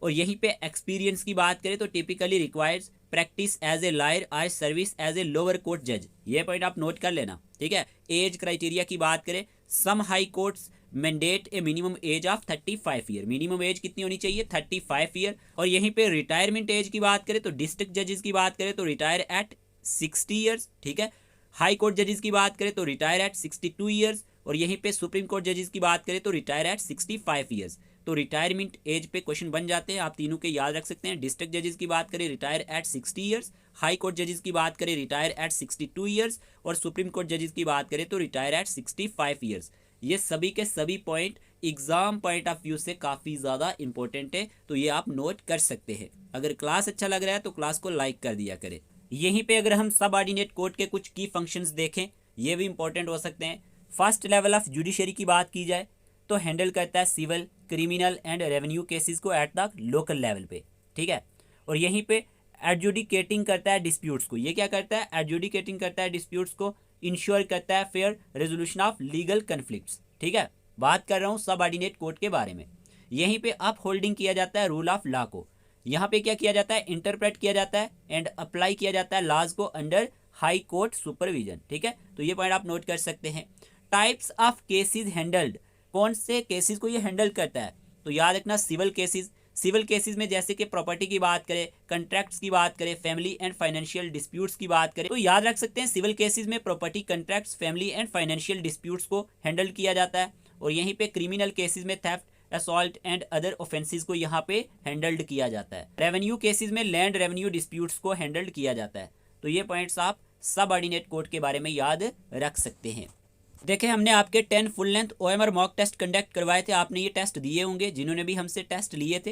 और यहीं पे एक्सपीरियंस की बात करें तो typically requires practice as a lawyer और service as a lower court जज, ये पॉइंट आप नोट कर लेना। ठीक है, एज क्राइटेरिया की बात करें some high courts mandate a minimum age of 35 year, minimum age कितनी होनी चाहिए? 35 ईयर। और यहीं पे रिटायरमेंट एज की बात करें तो डिस्ट्रिक्ट जजेस की बात करें तो रिटायर एट 60 ईयर्स। ठीक है, हाई कोर्ट जजेस की बात करें तो रिटायर एट 62 ईयर्स, और यहीं पे सुप्रीम कोर्ट जजेस की बात करें तो रिटायर एट 65 ईयर्स। तो रिटायरमेंट एज पे क्वेश्चन बन जाते हैं, आप तीनों के याद रख सकते हैं। डिस्ट्रिक्ट जजेस की बात करें retire at 60 years, high court जजेस की बात करें रिटायर एट 62 ईयर्स, और सुप्रीम कोर्ट जजेस की बात करें तो रिटायर एट 65 ईयर्स। ये सभी के सभी point exam point of view से काफ़ी ज़्यादा इंपॉर्टेंट है, तो ये आप नोट कर सकते हैं। अगर क्लास अच्छा लग रहा है तो क्लास को लाइक कर दिया करें। यहीं पे अगर हम सब ऑर्डिनेट कोर्ट के कुछ की फंक्शंस देखें, ये भी इंपॉर्टेंट हो सकते हैं। फर्स्ट लेवल ऑफ जुडिशरी की बात की जाए तो हैंडल करता है civil, criminal and revenue cases को एट द लोकल लेवल पे। ठीक है, और यहीं पे एडजुडिकेटिंग करता है डिस्प्यूट्स को। ये क्या करता है? एडजुडिकेटिंग करता है डिस्प्यूट्स को, इंश्योर करता है fair resolution of legal conflicts. ठीक है, बात कर रहा हूँ सब ऑर्डिनेट कोर्ट के बारे में। यहीं पे अप होल्डिंग किया जाता है रूल ऑफ लॉ को। यहाँ पे क्या किया जाता है? इंटरप्रेट किया जाता है एंड अप्लाई किया जाता है लॉज को अंडर हाई कोर्ट सुपरविजन। ठीक है, तो ये पॉइंट आप नोट कर सकते हैं। टाइप्स ऑफ केसेस हैंडल्ड, कौन से केसेस को ये हैंडल करता है? तो याद रखना सिविल केसेस। सिविल केसेस में जैसे कि प्रॉपर्टी की बात करें, कॉन्ट्रैक्ट्स की बात करें, फैमिली एंड फाइनेंशियल डिस्प्यूट्स की बात करें, तो याद रख सकते हैं सिविल केसेस में property, contracts, family and financial disputes को हैंडल किया जाता है। और यहीं पे क्रिमिनल केसेस में theft, assault and other offences को यहाँ पे हैंडल्ड किया जाता है। रेवेन्यू केसेस में लैंड रेवेन्यू डिस्प्यूट्स को हैंडल्ड किया जाता है। तो ये पॉइंट्स आप सब ऑर्डिनेट कोर्ट के बारे में याद रख सकते हैं। देखें, हमने आपके 10 full length OMR mock test conduct करवाए थे, आपने ये टेस्ट दिए होंगे जिन्होंने भी हमसे टेस्ट लिए थे।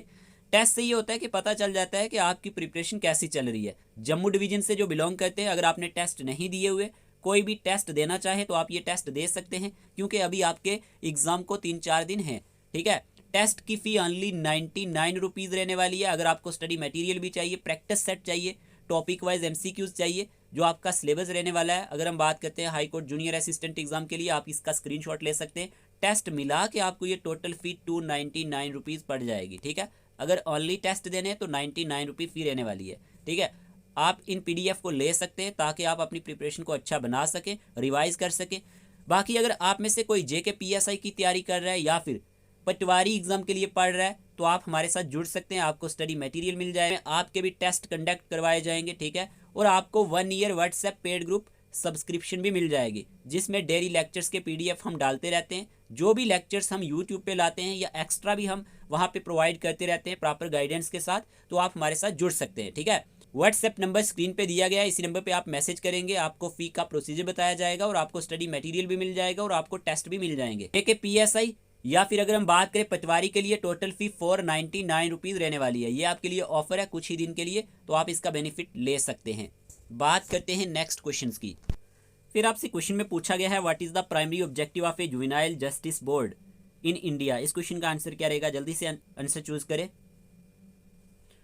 टेस्ट से ये होता है कि पता चल जाता है कि आपकी प्रिपरेशन कैसी चल रही है। जम्मू डिवीजन से जो बिलोंग करते हैं, अगर आपने टेस्ट नहीं दिए हुए कोई भी टेस्ट देना चाहे तो आप ये टेस्ट दे सकते हैं, क्योंकि अभी आपके एग्ज़ाम को 3-4 दिन हैं, ठीक है। टेस्ट की फ़ी ओनली 99 रुपीज़ रहने वाली है। अगर आपको स्टडी मटेरियल भी चाहिए, प्रैक्टिस सेट चाहिए, टॉपिक वाइज MCQs चाहिए, जो आपका सिलेबस रहने वाला है। अगर हम बात करते हैं high court junior assistant exam के लिए, आप इसका स्क्रीनशॉट ले सकते हैं। टेस्ट मिला के आपको ये टोटल फ़ी 299 रुपीज़ पड़ जाएगी, ठीक है। अगर ओनली टेस्ट देने हैं तो 99 रुपये फ़ी रहने वाली है, ठीक है। आप इन PDF को ले सकते हैं ताकि आप अपनी प्रिपरेशन को अच्छा बना सकें, रिवाइज कर सकें। बाकी अगर आप में से कोई JK PSI की तैयारी कर रहा है या फिर पटवारी एग्जाम के लिए पढ़ रहा है तो आप हमारे साथ जुड़ सकते हैं। आपको स्टडी मटेरियल मिल जाएगा, आपके भी टेस्ट कंडक्ट करवाए जाएंगे, ठीक है। और आपको 1 year WhatsApp paid group subscription भी मिल जाएगी, जिसमें डेली लेक्चर्स के PDF हम डालते रहते हैं। जो भी लेक्चर्स हम यूट्यूब पे लाते हैं या एक्स्ट्रा भी हम वहाँ पे प्रोवाइड करते रहते हैं प्रॉपर गाइडेंस के साथ, तो आप हमारे साथ जुड़ सकते हैं, ठीक है। व्हाट्सएप नंबर स्क्रीन पे दिया गया है, इसी नंबर पे आप मैसेज करेंगे, आपको फ़ी का प्रोसीजर बताया जाएगा और आपको स्टडी मटेरियल भी मिल जाएगा और आपको टेस्ट भी मिल जाएंगे। JK PSI या फिर अगर हम बात करें पटवारी के लिए, टोटल फ़ी 499 रुपीज़ रहने वाली है। ये आपके लिए ऑफर है कुछ ही दिन के लिए, तो आप इसका बेनिफिट ले सकते हैं। बात करते हैं नेक्स्ट क्वेश्चंस की। फिर आपसे क्वेश्चन में पूछा गया है what is the primary objective of A juvenile justice board in India. इस क्वेश्चन का आंसर क्या रहेगा, जल्दी से आंसर चूज करें।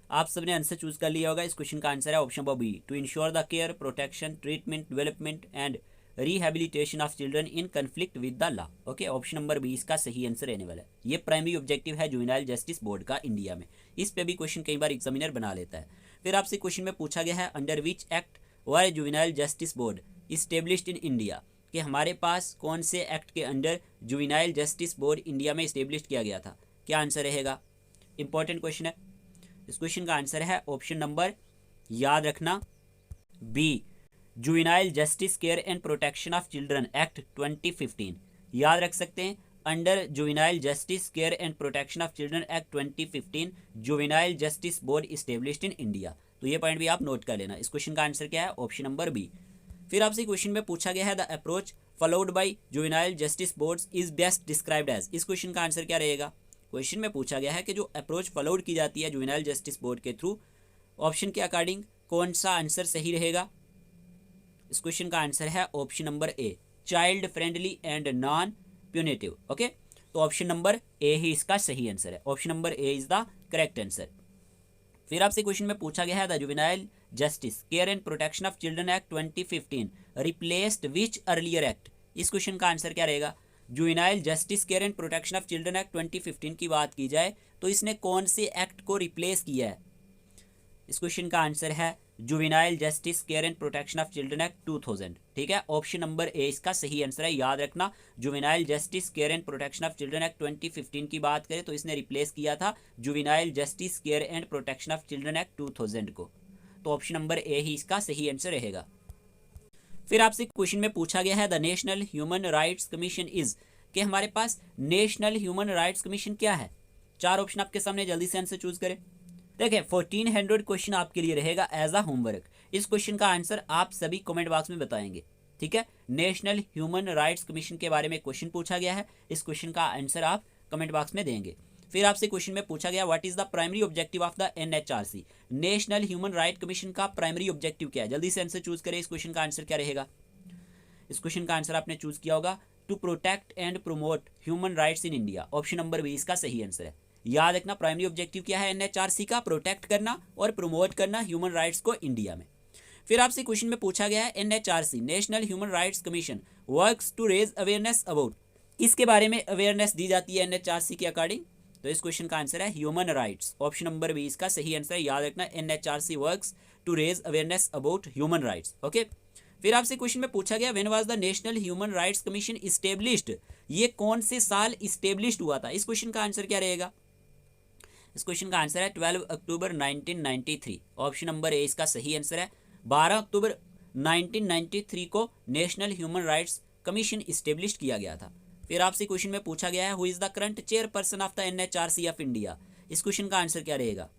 आप सबने आंसर चूज कर लिया होगा। इस क्वेश्चन का आंसर है option B, to ensure the care, protection, treatment, development and rehabilitation of children in conflict with the law. Okay, option number B इसका सही आंसर रहने वाला है। ये प्राइमरी ऑब्जेक्टिव है जुवेनाइल जस्टिस बोर्ड का इंडिया में। इस पे भी क्वेश्चन कई बार एग्जामिनर बना लेता है। फिर आपसे क्वेश्चन में पूछा गया है under which act were juvenile justice board established in India, कि हमारे पास कौन से एक्ट के under juvenile justice board India में इस्टेब्लिश किया गया था। क्या आंसर रहेगा, इंपॉर्टेंट क्वेश्चन है। इस क्वेश्चन का आंसर है ऑप्शन नंबर, याद रखना, B, juvenile justice care and protection of children act 2015। याद रख सकते हैं, under juvenile justice care and protection of children act 2015 juvenile justice board established in India. तो ये पॉइंट भी आप नोट कर लेना। इस क्वेश्चन का आंसर क्या है, ऑप्शन नंबर B। फिर आपसे क्वेश्चन में पूछा गया है the approach followed by juvenile justice boards is best described as. इस क्वेश्चन का आंसर क्या रहेगा। क्वेश्चन में पूछा गया है कि जो अप्रोच फॉलोड की जाती है जुवेनाइल जस्टिस बोर्ड के थ्रू, ऑप्शन के अकॉर्डिंग कौन सा आंसर सही रहेगा। इस क्वेश्चन का आंसर है option number A, child friendly and non punitive. Okay, तो ऑप्शन नंबर A ही इसका सही आंसर है। Option number A is the correct answer. फिर आपसे क्वेश्चन में पूछा गया है the juvenile justice care and protection of children act 2015 replaced which earlier act. इस क्वेश्चन का आंसर क्या रहेगा। Juvenile justice care and protection of children act 2015 की बात की जाए तो इसने कौन से एक्ट को रिप्लेस किया है। इस क्वेश्चन का आंसर है juvenile justice care and protection of children act 2000, ठीक है। ऑप्शन नंबर A इसका सही आंसर है। याद रखना, juvenile justice care and protection of children act 2015 की बात करें तो इसने रिप्लेस किया था juvenile justice care and protection of children act 2000 को। तो ऑप्शन नंबर A ही इसका सही आंसर रहेगा। फिर आपसे क्वेश्चन में पूछा गया है the national human rights commission is, कि हमारे पास नेशनल ह्यूमन राइट्स कमीशन क्या है। 4 ऑप्शन आपके सामने, जल्दी से आंसर चूज करें। देखिए 1400 क्वेश्चन आपके लिए रहेगा एज अ होमवर्क। इस क्वेश्चन का आंसर आप सभी कमेंट बॉक्स में बताएंगे, ठीक है। नेशनल ह्यूमन राइट्स कमीशन के बारे में क्वेश्चन पूछा गया है, इस क्वेश्चन का आंसर आप कमेंट बॉक्स में देंगे। फिर आपसे क्वेश्चन में पूछा गया what is the primary objective of the NHRC। National human right commission का प्राइमरी ऑब्जेक्टिव क्या है, जल्दी से आंसर चूज करें। इस क्वेश्चन का आंसर क्या रहेगा। इस क्वेश्चन का आंसर आपने चूज किया होगा to protect and promote human rights in India. Option number B इसका सही आंसर है। याद रखना, प्राइमरी ऑब्जेक्टिव क्या है NHRC का, प्रोटेक्ट करना और प्रमोट करना ह्यूमन राइट्स को इंडिया में। फिर आपसे क्वेश्चन में पूछा गया है NHRC national human rights commission works to raise awareness about, किसके बारे में अवेयरनेस दी जाती है NHRC के अकॉर्डिंग। तो इस क्वेश्चन का आंसर है human rights. Option number B इसका सही आंसर है। याद रखना, NHRC works to raise awareness about human rights. Okay, फिर आपसे क्वेश्चन में पूछा गया when was the national human rights commission established, ये कौन से साल इस्टेब्लिश्ड हुआ था। इस क्वेश्चन का आंसर क्या रहेगा। इस क्वेश्चन का आंसर है 12 अक्टूबर 1993। ऑप्शन नंबर A इसका सही आंसर है। 12 अक्टूबर 1993 को national human rights commission establish किया गया था। फिर आपसे क्वेश्चन में पूछा गया है who is the current chairperson of the NHRC of India. इस क्वेश्चन का आंसर क्या रहेगा।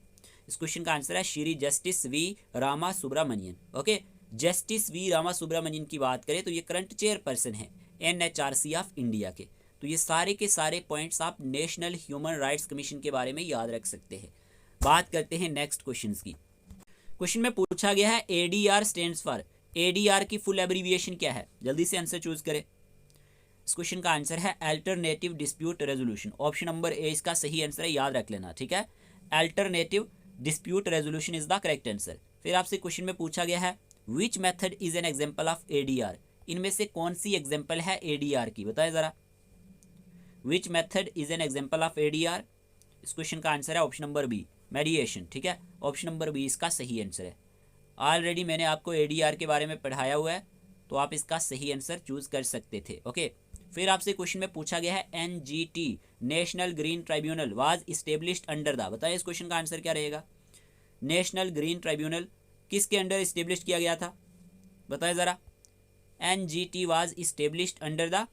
इस क्वेश्चन का आंसर है Shri justice V Rama Subramanian. Okay, justice V Rama Subramanian की बात करें तो ये करंट चेयरपर्सन है NHRC ऑफ इंडिया के। तो ये सारे के सारे पॉइंट्स आप नेशनल ह्यूमन राइट्स कमीशन के बारे में याद रख सकते हैं। बात करते हैं नेक्स्ट क्वेश्चन की। क्वेश्चन में पूछा गया है ADR स्टैंड्स फॉर ADR की फुल एब्रीविएशन क्या है? जल्दी से आंसर चूज करें। इस क्वेश्चन का आंसर है alternative dispute resolution. Option number A इसका सही आंसर है, याद रख लेना, ठीक है। Alternative dispute resolution is the correct answer. फिर आपसे क्वेश्चन में पूछा गया है which method is an example of ADR। इनमें से कौन सी एग्जाम्पल है ADR की, बताए जरा। Which method is an example of ADR। इस क्वेश्चन का आंसर है ऑप्शन नंबर बी, मेडिएशन, ठीक है। ऑप्शन नंबर बी इसका सही आंसर है। ऑलरेडी मैंने आपको ADR के बारे में पढ़ाया हुआ है, तो आप इसका सही आंसर चूज कर सकते थे, ओके। फिर आपसे क्वेश्चन में पूछा गया है NGT national green tribunal was established under the. बताइए इस क्वेश्चन का आंसर क्या रहेगा। नेशनल ग्रीन ट्राइब्यूनल किसके अंडर इस्टेब्लिश किया गया था, बताए ज़रा। NGT was established under the.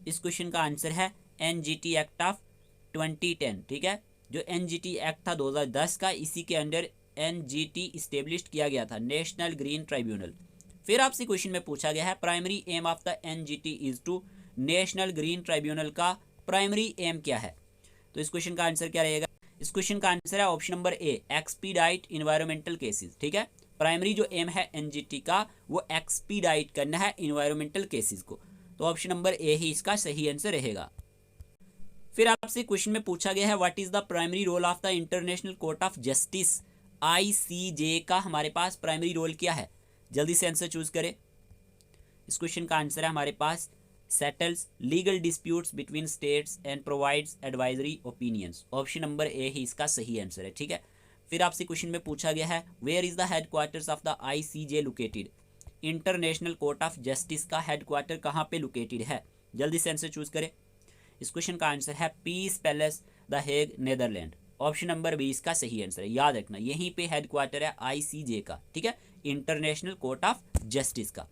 इस क्वेश्चन का आंसर है NGT एक्ट ऑफ 2010, ठीक है। जो NGT एक्ट था 2010 का, इसी के अंडर NGT इस्टेब्लिश्ड किया गया था, नेशनल ग्रीन ट्राइब्यूनल। फिर आपसे क्वेश्चन में पूछा गया है primary aim of the NGT is to. National green tribunal का प्राइमरी एम क्या है, तो इस क्वेश्चन का आंसर क्या रहेगा। इस क्वेश्चन का आंसर है ऑप्शन नंबर ए, एक्सपीडाइट इन्वायरमेंटल केसेस, ठीक है। प्राइमरी जो एम है NGT का वो एक्सपीडाइट करना है इन्वायरमेंटल केसेस को, तो ऑप्शन नंबर ए ही इसका सही आंसर रहेगा। फिर आपसे क्वेश्चन में पूछा गया है what is the primary role of the international court of justice ICJ का हमारे पास प्राइमरी रोल क्या है, जल्दी से आंसर चूज करें। इस क्वेश्चन का आंसर है हमारे पास settles legal disputes between states and provides advisory opinions. Option number A ही इसका सही आंसर है, ठीक है। फिर आपसे क्वेश्चन में पूछा गया है where is the headquarters of the ICJ located. International court of justice का हेडक्वार्टर कहाँ पे लोकेटेड है, जल्दी से आंसर चूज करें। इस क्वेश्चन का आंसर है peace palace the Hague, Netherland. Option number B इसका सही आंसर है, याद रखना यहीं पे हेडक्वार्टर है ICJ का, ठीक है, इंटरनेशनल कोर्ट ऑफ जस्टिस का।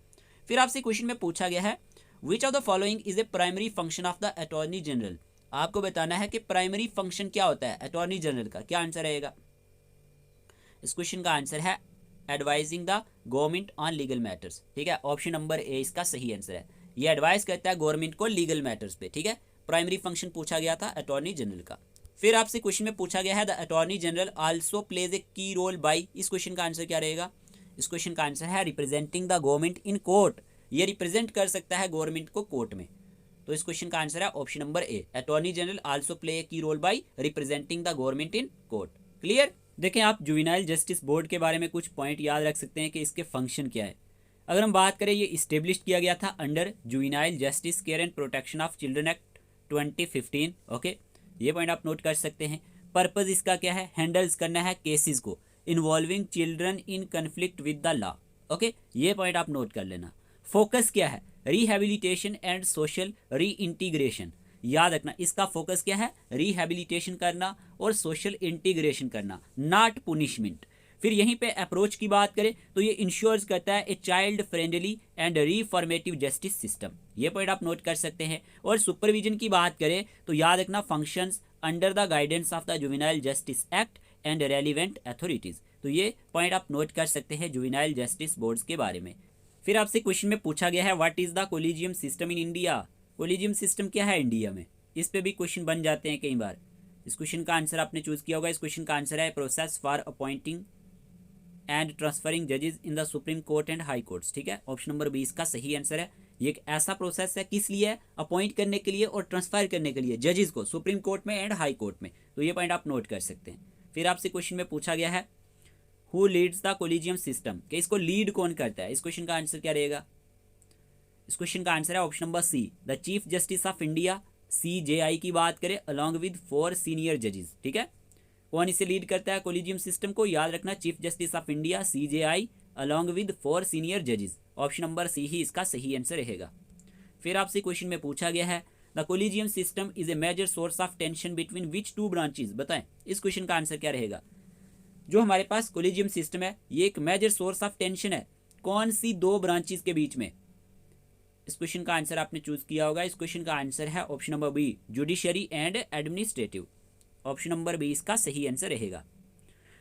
फिर आपसे क्वेश्चन में पूछा गया है विच of the following is a primary function of the attorney general. आपको बताना है कि प्राइमरी फंक्शन क्या होता है अटॉर्नी जनरल का, क्या आंसर रहेगा। इस क्वेश्चन का आंसर है advising the government on legal matters, ठीक है। ऑप्शन नंबर ए इसका सही आंसर है, ये एडवाइस करता है गवर्नमेंट को लीगल मैटर्स पे, ठीक है। प्राइमरी फंक्शन पूछा गया था अटॉर्नी जनरल का। फिर आपसे क्वेश्चन में पूछा गया है the attorney general also plays a key role by. इस क्वेश्चन का आंसर क्या रहेगा। इस क्वेश्चन का आंसर है representing the government in court. ये रिप्रेजेंट कर सकता है गवर्नमेंट को कोर्ट में, तो इस क्वेश्चन का आंसर है option number A, attorney general also play a key role by representing the government in court. Clear. देखें आप जुवेनाइल जस्टिस बोर्ड के बारे में कुछ पॉइंट याद रख सकते हैं कि इसके फंक्शन क्या है। अगर हम बात करें, ये इस्टेब्लिश किया गया था under juvenile justice care and protection of children act 2015, okay, ये पॉइंट आप नोट कर सकते हैं। पर्पज इसका क्या है, हैंडल्स करना है केसेस को involving children in conflict with the law, okay, ये पॉइंट आप नोट कर लेना। फोकस क्या है, रिहेबिलिटेशन एंड सोशल री इंटीग्रेशन। याद रखना इसका फोकस क्या है, रिहेबिलिटेशन करना और सोशल इंटीग्रेशन करना, नॉट पुनिशमेंट। फिर यहीं पे अप्रोच की बात करें तो ये इंश्योर्स करता है a child friendly and reformative justice system, ये पॉइंट आप नोट कर सकते हैं। और सुपरविजन की बात करें तो याद रखना functions under the guidance of the juvenile justice act and relevant authorities, तो ये पॉइंट आप नोट कर सकते हैं जुवेनाइल जस्टिस बोर्ड्स के बारे में। फिर आपसे क्वेश्चन में पूछा गया है what is the collegium system in India. Collegium system क्या है इंडिया में, इस पे भी क्वेश्चन बन जाते हैं कई बार। इस क्वेश्चन का आंसर आपने चूज किया होगा। इस क्वेश्चन का आंसर है process for appointing and transferring जजेस in the supreme court and high courts, ठीक है। ऑप्शन नंबर 20 का सही आंसर है। ये एक ऐसा प्रोसेस है किस लिए, अपॉइंट करने के लिए और ट्रांसफर करने के लिए जजेस को सुप्रीम कोर्ट में एंड हाई कोर्ट में, तो ये पॉइंट आप नोट कर सकते हैं। फिर आपसे क्वेश्चन में पूछा गया है who leads the collegium system, कि इसको लीड कौन करता है। इस क्वेश्चन का आंसर क्या रहेगा। इस क्वेश्चन का आंसर है option number C, the chief justice of India CJI की बात करें अलॉन्ग विद 4 सीनियर जजेस, ठीक है। कौन इसे लीड करता है कोलिजियम सिस्टम को, याद रखना chief justice of India CJI along with 4 senior जजेस। ऑप्शन नंबर सी ही इसका सही आंसर रहेगा। फिर आपसे क्वेश्चन में पूछा गया है the collegium system is a major source of tension between which 2 branches, बताएं इस क्वेश्चन का आंसर क्या रहेगा। जो हमारे पास कोलिजियम सिस्टम है ये एक मेजर सोर्स ऑफ टेंशन है कौन सी 2 ब्रांचेस के बीच में। इस क्वेश्चन का आंसर आपने चूज किया होगा। इस क्वेश्चन का आंसर है option number B, judiciary and administrative. Option number B इसका सही आंसर रहेगा।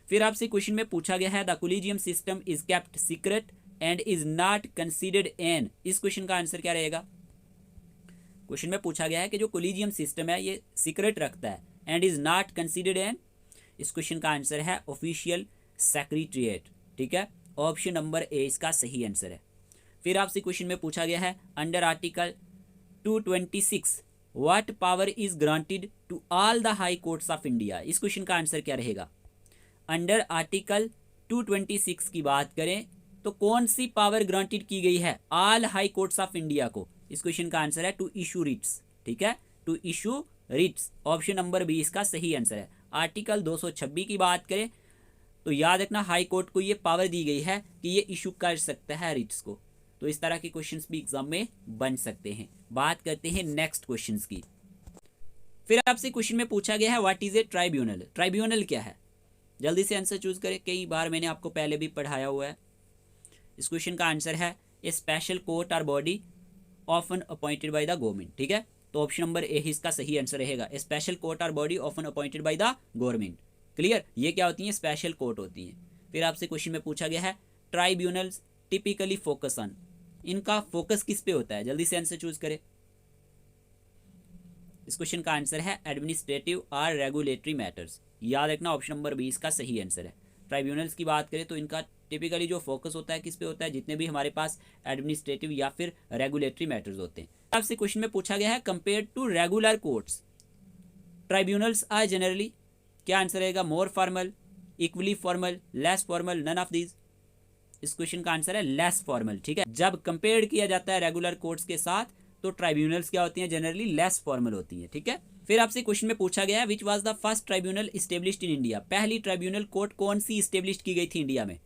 फिर आपसे क्वेश्चन में पूछा गया है the collegium system is kept secret and is not considered an. इस क्वेश्चन का आंसर क्या रहेगा। क्वेश्चन में पूछा गया है कि जो कोलिजियम सिस्टम है ये सीक्रेट रखता है and is not considered an. इस क्वेश्चन का आंसर है ऑफिशियल सेक्रेटरिएट, ठीक है। ऑप्शन नंबर ए इसका सही आंसर है। फिर आपसे क्वेश्चन में पूछा गया है under article 226 what power is granted to all the high courts of India. इस क्वेश्चन का आंसर क्या रहेगा? अंडर आर्टिकल 226 की बात करें तो कौन सी पावर ग्रांटेड की गई है all high courts of India को? इस क्वेश्चन का आंसर है टू इशू रिट्स। ठीक है, to issue writs. Option number B इसका सही आंसर है। आर्टिकल 226 की बात करें तो याद रखना हाई कोर्ट को ये पावर दी गई है कि ये इशू कर सकता है रिट्स को। तो इस तरह के क्वेश्चंस भी एग्जाम में बन सकते हैं। बात करते हैं नेक्स्ट क्वेश्चंस की। फिर आपसे क्वेश्चन में पूछा गया है what is a tribunal. Tribunal क्या है? जल्दी से आंसर चूज करें, कई बार मैंने आपको पहले भी पढ़ाया हुआ है। इस क्वेश्चन का आंसर है ए स्पेशल कोर्ट और body often appointed by the government. ठीक है, तो ऑप्शन नंबर ए इसका सही आंसर रहेगा, ए स्पेशल कोर्ट और body often appointed by the government. Clear, ये क्या होती है? स्पेशल कोर्ट होती है। फिर आपसे क्वेश्चन में पूछा गया है ट्राइब्यूनल्स टिपिकली फोकस ऑन। इनका फोकस किस पे होता है? जल्दी से आंसर चूज करें। इस क्वेश्चन का आंसर है एडमिनिस्ट्रेटिव और रेगुलेटरी मैटर्स। याद रखना ऑप्शन नंबर बी इसका सही आंसर है। ट्राइब्यूनल्स की बात करें तो इनका टिपिकली जो फोकस होता है किस पे होता है? जितने भी हमारे पास एडमिनिस्ट्रेटिव या फिर रेगुलेटरी मैटर्स होते हैं। आपसे क्वेश्चन में पूछा गया है compare to regular courts tribunals are generally. क्या आंसर रहेगा? More formal, equally formal, less formal, none of these. इस क्वेश्चन का आंसर है लेस फॉर्मल। ठीक है, जब कंपेयर किया जाता है रेगुलर कोर्ट्स के साथ तो ट्राइब्यूनल्स क्या होती हैं? जनरली लेस फॉर्मल होती हैं। ठीक है, फिर आपसे क्वेश्चन में पूछा गया है which was the first tribunal established in India. पहली ट्राइब्यूनल कोर्ट कौन सी इस्टेब्लिश की गई थी इंडिया में?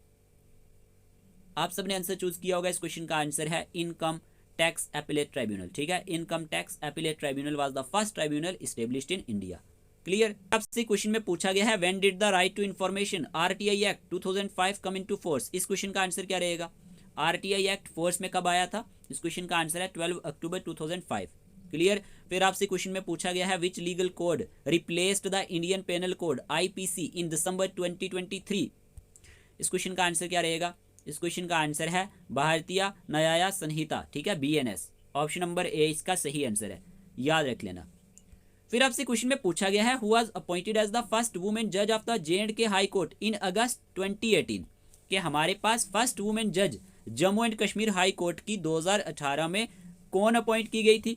आप सबने आंसर चूज किया होगा। इस क्वेश्चन का आंसर है इनकम टैक्स एपिलेट ट्राइब्यूनल। ठीक है, income tax appellate tribunal was the first tribunal established in India. Clear. आपसे क्वेश्चन में पूछा गया है when did the right to information RTI act 2005 come into force. इस क्वेश्चन का आंसर क्या रहेगा? आरटीआई एक्ट फोर्स में कब आया था? इस क्वेश्चन का आंसर है 12 अक्टूबर 2005। क्लियर। फिर आपसे क्वेश्चन में पूछा गया है which legal code replaced the Indian penal code IPC in December 2023। इस क्वेश्चन का आंसर क्या रहेगा? इस क्वेश्चन का आंसर है भारतीय न्याय संहिता। ठीक है, बीएनएस। ऑप्शन नंबर ए इसका सही आंसर है, याद रख लेना। फिर आपसे क्वेश्चन में पूछा गया है who was appointed as the first women जज of the J&K high court in August 2018। कि हमारे पास फर्स्ट वुमेन जज Jammu and Kashmir high court की 2018 में कौन अपॉइंट की गई थी?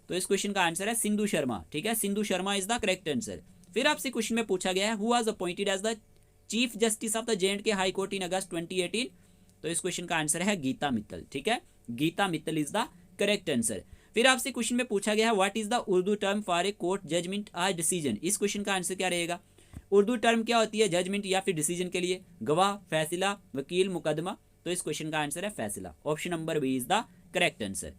तो इस क्वेश्चन का आंसर है सिंधु शर्मा। ठीक है, Sindhu Sharma is the correct answer. फिर आपसे क्वेश्चन में पूछा गया है who was appointed as the chief justice of the J&K high court in August 2018। तो इस क्वेश्चन का आंसर है गीता मित्तल। ठीक है, Geeta Mittal is the correct answer. फिर आपसे क्वेश्चन में पूछा गया है what is the Urdu term for a court judgment और डिसीजन। इस क्वेश्चन का आंसर क्या रहेगा? उर्दू टर्म क्या होती है जजमेंट या फिर डिसीजन के लिए? गवाह, फैसला, वकील, मुकदमा। तो इस क्वेश्चन का आंसर है फैसला। Option number B is the correct answer.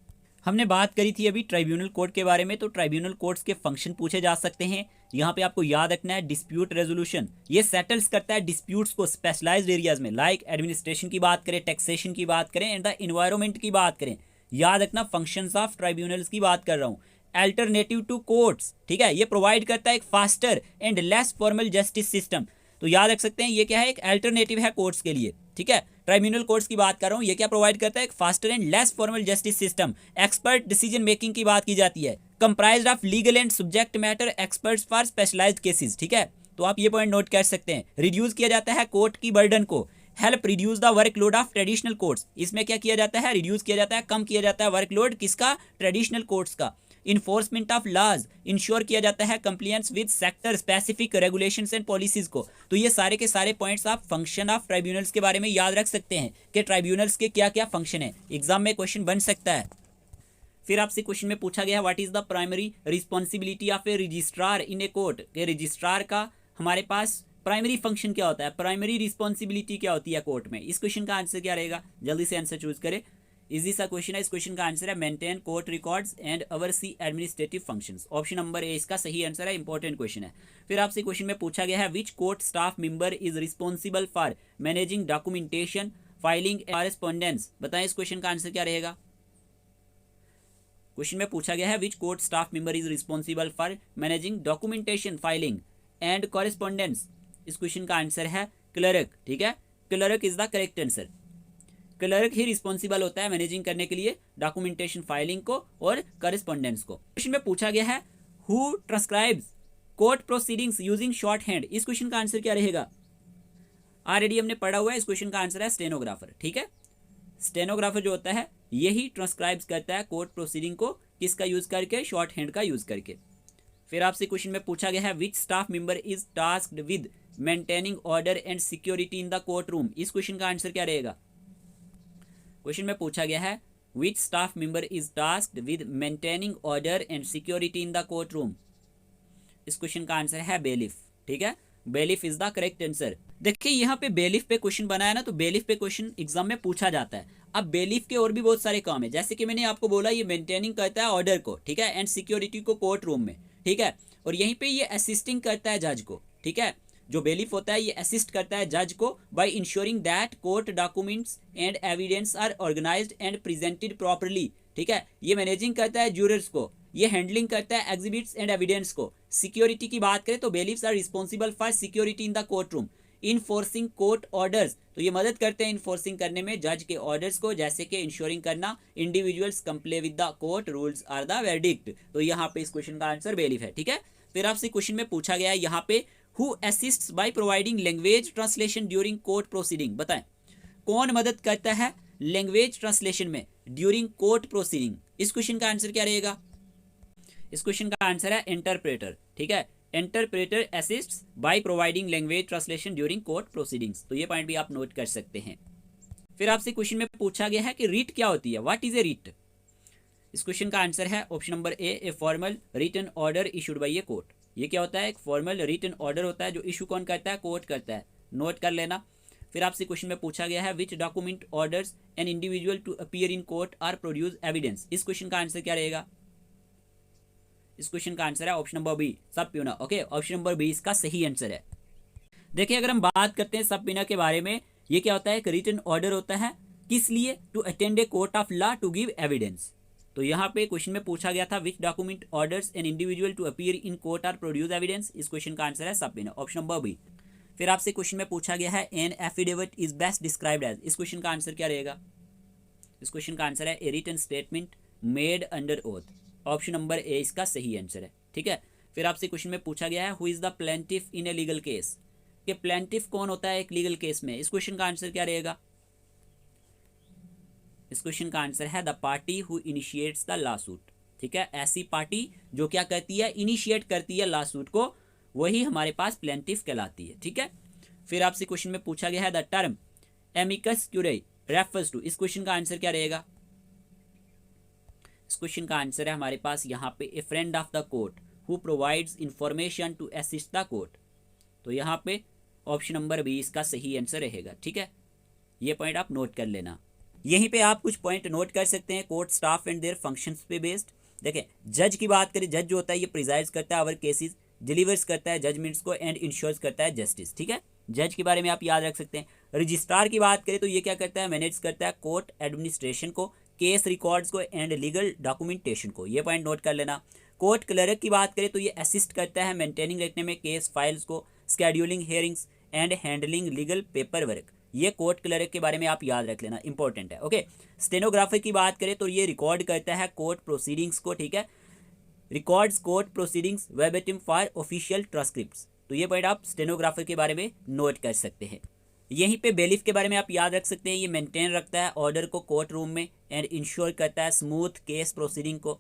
हमने बात करी थी अभी ट्राइब्यूनल कोर्ट के बारे में, तो ट्राइब्यूनल कोर्ट्स के फंक्शन पूछे जा सकते हैं। यहाँ पे आपको याद रखना है डिस्प्यूट रेजोल्यूशन, ये सेटल्स करता है डिस्प्यूट्स को स्पेशलाइज्ड एरियाज में, लाइक एडमिनिस्ट्रेशन की बात करें, टैक्सेशन की बात करें एंड द एनवायरनमेंट की बात करें। याद रखना फंक्शंस ऑफ ट्राइब्यूनल्स की बात कर रहा हूँ। अल्टरनेटिव टू कोर्ट्स, ठीक है, ये प्रोवाइड करता है एक faster and less formal justice system. तो याद रख सकते हैं ये क्या है? एक अल्टरनेटिव है कोर्ट्स के लिए। ठीक है, ट्राइब्यूनल कोर्ट्स की बात कर रहा हूँ। ये क्या प्रोवाइड करता है? एक faster and less formal justice system. Expert decision making की बात की जाती है। Comprised of legal and subject matter experts for specialized cases. ठीक है, तो आप ये पॉइंट नोट कर सकते हैं। रिड्यूस किया जाता है कोर्ट की बर्डन को। Help reduce the workload of traditional courts. इसमें क्या किया जाता है? रिड्यूस किया जाता है, कम किया जाता है वर्कलोड किसका? ट्रेडिशनल कोर्ट्स का। इन्फोर्समेंट ऑफ लॉज, इंश्योर किया जाता है compliance with sector specific regulations and policies को। तो ये सारे के सारे पॉइंट्स आप फंक्शन ऑफ ट्राइब्यूनल्स के बारे में याद रख सकते हैं कि ट्राइब्यूनल्स के क्या क्या फंक्शन है। एग्जाम में क्वेश्चन बन सकता है। फिर आपसे क्वेश्चन में पूछा गया what is the primary responsibility of A registrar in a court. के रजिस्ट्रार का हमारे पास प्राइमरी फंक्शन क्या होता है? प्राइमरी रिस्पॉन्सिबिलिटी क्या होती है कोर्ट में? इस क्वेश्चन का आंसर क्या रहेगा? जल्दी से आंसर चूज करें। इजी सा क्वेश्चन है। इस क्वेश्चन का आंसर है maintain court records and oversee administrative functions. Option number A इसका सही आंसर है, इंपॉर्टेंट क्वेश्चन है। फिर आपसे क्वेश्चन में पूछा गया है which court staff member is responsible for managing documentation, filing, correspondence. बताएं इस क्वेश्चन का आंसर क्या रहेगा? क्वेश्चन में पूछा गया है which court staff member is responsible for managing documentation, filing and correspondence. इस क्वेश्चन का आंसर है क्लर्क। ठीक है, clerk is the correct answer. Clerk he responsible होता है मैनेजिंग करने के लिए डॉक्यूमेंटेशन, फाइलिंग को और कॉरेस्पॉन्डेंस को। क्वेश्चन में पूछा गया है who transcribes court proceedings using shorthand. इस क्वेश्चन का आंसर क्या रहेगा? ऑलरेडी हमने पढ़ा हुआ है। इस क्वेश्चन का आंसर है स्टेनोग्राफर। ठीक है, स्टेनोग्राफर जो होता है यही ट्रांसक्राइब्स करता है कोर्ट प्रोसीडिंग को, किसका यूज करके, शॉर्ट हैंड का यूज करके। फिर आपसे क्वेश्चन में पूछा गया है which staff member is tasked with maintaining order and security in the court room. इस क्वेश्चन का आंसर क्या रहेगा? क्वेश्चन में पूछा गया है which staff member is tasked with maintaining order and security in the court room. इस क्वेश्चन का आंसर है बेलिफ। ठीक है, bailiff is the correct answer. देखिए यहाँ पे बेलिफ पे क्वेश्चन बनाया ना, तो बेलिफ पे क्वेश्चन एग्जाम में पूछा जाता है। अब बेलिफ के और भी बहुत सारे काम है, जैसे कि मैंने आपको बोला ये मेंटेनिंग करता है ऑर्डर को, ठीक है, एंड सिक्योरिटी को कोर्ट रूम में, ठीक है, और यहीं पे ये असिस्टिंग करता है जज को, ठीक है। जो बेलिफ होता है ये असिस्ट करता है जज को by ensuring that court documents and evidence are organized and presented properly, ठीक है। ये मैनेजिंग करता है जूरर्स को, ये हैंडलिंग करता है एग्जिबिट्स एंड एविडेंस को। सिक्योरिटी की बात करें तो bailiffs are responsible for security in the court room, enforcing court orders, तो ये मदद करते हैं इनफोर्सिंग करने में जज के ऑर्डर्स को, जैसे कि इंश्योरिंग करना individuals comply with the court rules or the verdict. तो यहाँ पे इस क्वेश्चन का आंसर बेलिफ है, ठीक है। फिर आपसे क्वेश्चन में पूछा गया है यहाँ पे who assists by providing language translation during court proceeding. बताएं कौन मदद करता है लैंग्वेज ट्रांसलेशन में ड्यूरिंग कोर्ट प्रोसीडिंग। इस क्वेश्चन का आंसर क्या रहेगा? इस क्वेश्चन का आंसर है इंटरप्रेटर, ठीक है। Interpreter assists by providing language translation during court proceedings. तो ये पॉइंट भी आप नोट कर सकते हैं। फिर आपसे क्वेश्चन में पूछा गया है कि रीट क्या होती है, व्हाट इज ए रीट। इस क्वेश्चन का आंसर है option number A formal written order issued by a court. ये क्या होता है? एक फॉर्मल रिटन ऑर्डर होता है जो इशू कौन करता है? कोर्ट करता है, नोट कर लेना। फिर आपसे क्वेश्चन में पूछा गया है which document orders an individual to appear in court or produce evidence. इस क्वेश्चन का आंसर क्या रहेगा? इस क्वेश्चन का आंसर है ऑप्शन नंबर बी सब प्यूना। ओके, ऑप्शन नंबर बी इसका सही आंसर है। देखिए अगर हम बात करते हैं सब प्यूना के बारे में, ये क्या होता है? एक रिटन ऑर्डर होता है, किस लिए? To attend a court of law to give evidence. तो यहाँ पे क्वेश्चन में पूछा गया था which document orders an individual to appear in court or produce evidence. इस क्वेश्चन का आंसर है सब प्यूना, ऑप्शन नंबर बी। फिर आपसे क्वेश्चन में पूछा गया है an affidavit is best described as. इस क्वेश्चन का आंसर क्या रहेगा? इस क्वेश्चन का आंसर है a written statement made under oath. Option number A इसका सही आंसर है, ठीक है। फिर आपसे क्वेश्चन में पूछा गया है who is the plaintiff in a legal case. कि प्लेंटिफ कौन होता है एक लीगल केस में। इस क्वेश्चन का आंसर क्या रहेगा? इस क्वेश्चन का आंसर है the party who initiates the law suit, ठीक है। ऐसी पार्टी जो क्या करती है? इनिशिएट करती है लॉ सूट को, वही हमारे पास प्लेंटिफ कहलाती है, ठीक है। फिर आपसे क्वेश्चन में पूछा गया है the term amicus curiae refers to. इस क्वेश्चन का आंसर क्या रहेगा? इस क्वेश्चन का आंसर है हमारे पास यहाँ पे a friend of the court who provides information to assist the court. तो यहाँ पे ऑप्शन नंबर बी इसका सही आंसर रहेगा, ठीक है। ये पॉइंट आप नोट कर लेना। यहीं पे आप कुछ पॉइंट नोट कर सकते हैं court staff and their functions पे बेस्ड। देखें जज की बात करें, जज जो होता है ये प्रिजाइड्स करता है ओवर केसेस, डिलीवर्स करता है जजमेंट्स को एंड इंश्योर्स करता है जस्टिस, ठीक है। जज के बारे में आप याद रख सकते हैं। रजिस्ट्रार की बात करें तो ये क्या करता है? मैनेज करता है कोर्ट एडमिनिस्ट्रेशन को, केस रिकॉर्ड्स को एंड लीगल डॉक्यूमेंटेशन को। ये पॉइंट नोट कर लेना। कोर्ट क्लर्क की बात करें तो ये असिस्ट करता है मेंटेनिंग रखने में केस फाइल्स को, scheduling hearings and handling legal paper work. ये कोर्ट क्लर्क के बारे में आप याद रख लेना, इंपॉर्टेंट है, ओके। स्टेनोग्राफर की बात करें तो ये रिकॉर्ड करता है कोर्ट प्रोसीडिंग्स को, ठीक है। Records court proceedings verbatim for official transcripts. तो ये पॉइंट आप स्टेनोग्राफर के बारे में नोट कर सकते हैं। यहीं पे बेलिफ के बारे में आप याद रख सकते हैं, ये मेंटेन रखता है ऑर्डर को कोर्ट रूम में एंड इंश्योर करता है स्मूथ केस प्रोसीडिंग को।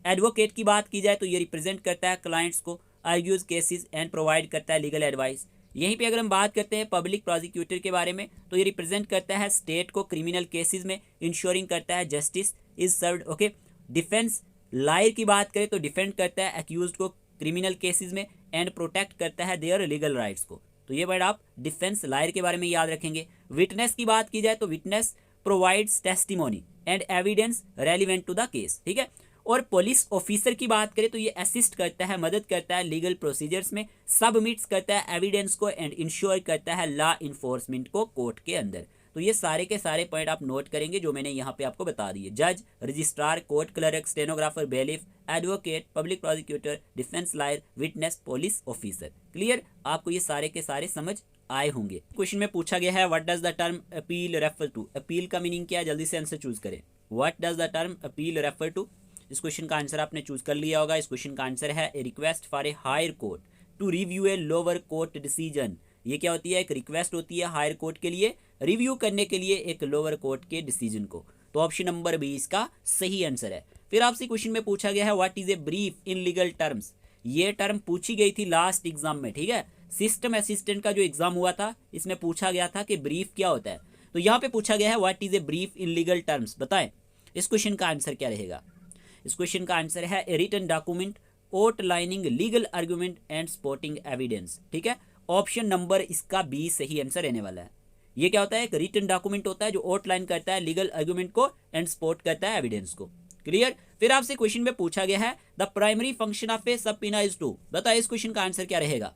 एडवोकेट की बात की जाए तो ये रिप्रेजेंट करता है क्लाइंट्स को, आर्ग्यूज केसेस एंड प्रोवाइड करता है लीगल एडवाइस। यहीं पे अगर हम बात करते हैं पब्लिक प्रोसिक्यूटर के बारे में तो ये रिप्रेजेंट करता है स्टेट को क्रिमिनल केसेस में, इंश्योरिंग करता है justice is served, okay. Defence lawyer की बात करें तो डिफेंड करता है एक्यूज्ड को क्रिमिनल केसेस में एंड प्रोटेक्ट करता है देयर लीगल राइट्स को। तो ये वर्ड आप डिफेंस लॉयर के बारे में याद रखेंगे। विटनेस की बात की जाए तो witness provides testimony and evidence relevant to the case, ठीक है। और पुलिस ऑफिसर की बात करें तो ये असिस्ट करता है, मदद करता है लीगल प्रोसीजर्स में, सबमिट्स करता है एविडेंस को एंड इंश्योर करता है लॉ इन्फोर्समेंट को कोर्ट के अंदर। तो ये सारे के सारे पॉइंट आप नोट करेंगे जो मैंने यहाँ पे आपको बता दिए। जज, registrar, court clerk, stenographer, bailiff, advocate, public prosecutor, defence lawyer, witness, police officer. Clear? आपको ये सारे के सारे समझ आए होंगे। क्वेश्चन में पूछा गया है what does the term appeal refer to. Appeal का मीनिंग क्या है? जल्दी से आंसर चूज करें। What does the term appeal refer to. इस क्वेश्चन का आंसर आपने चूज कर लिया होगा। इस क्वेश्चन का आंसर है a request for a higher court to review a lower court decision. ये क्या होती है? एक रिक्वेस्ट होती है हायर कोर्ट के लिए रिव्यू करने के लिए एक लोअर कोर्ट के डिसीजन को। तो ऑप्शन नंबर बी इसका सही आंसर है। फिर आपसे क्वेश्चन में पूछा गया है what is a brief in legal terms. ये टर्म पूछी गई थी लास्ट एग्जाम में, ठीक है, सिस्टम असिस्टेंट का जो एग्जाम हुआ था इसमें पूछा गया था कि ब्रीफ क्या होता है। तो यहाँ पे पूछा गया है what is a brief in legal terms, बताएं इस क्वेश्चन का आंसर क्या रहेगा। इस क्वेश्चन का आंसर है a written document outlining legal argument and supporting evidence, ठीक है। ऑप्शन नंबर इसका बी सही आंसर रहने वाला है। ये क्या होता है, एक रिटन डॉक्यूमेंट होता है जो आउटलाइन करता है लीगल आर्गुमेंट को एंड सपोर्ट करता है एविडेंस को। क्लियर। फिर आपसे क्वेश्चन में पूछा गया है the primary function of a subpoena is to, बताइए इस क्वेश्चन का आंसर क्या रहेगा।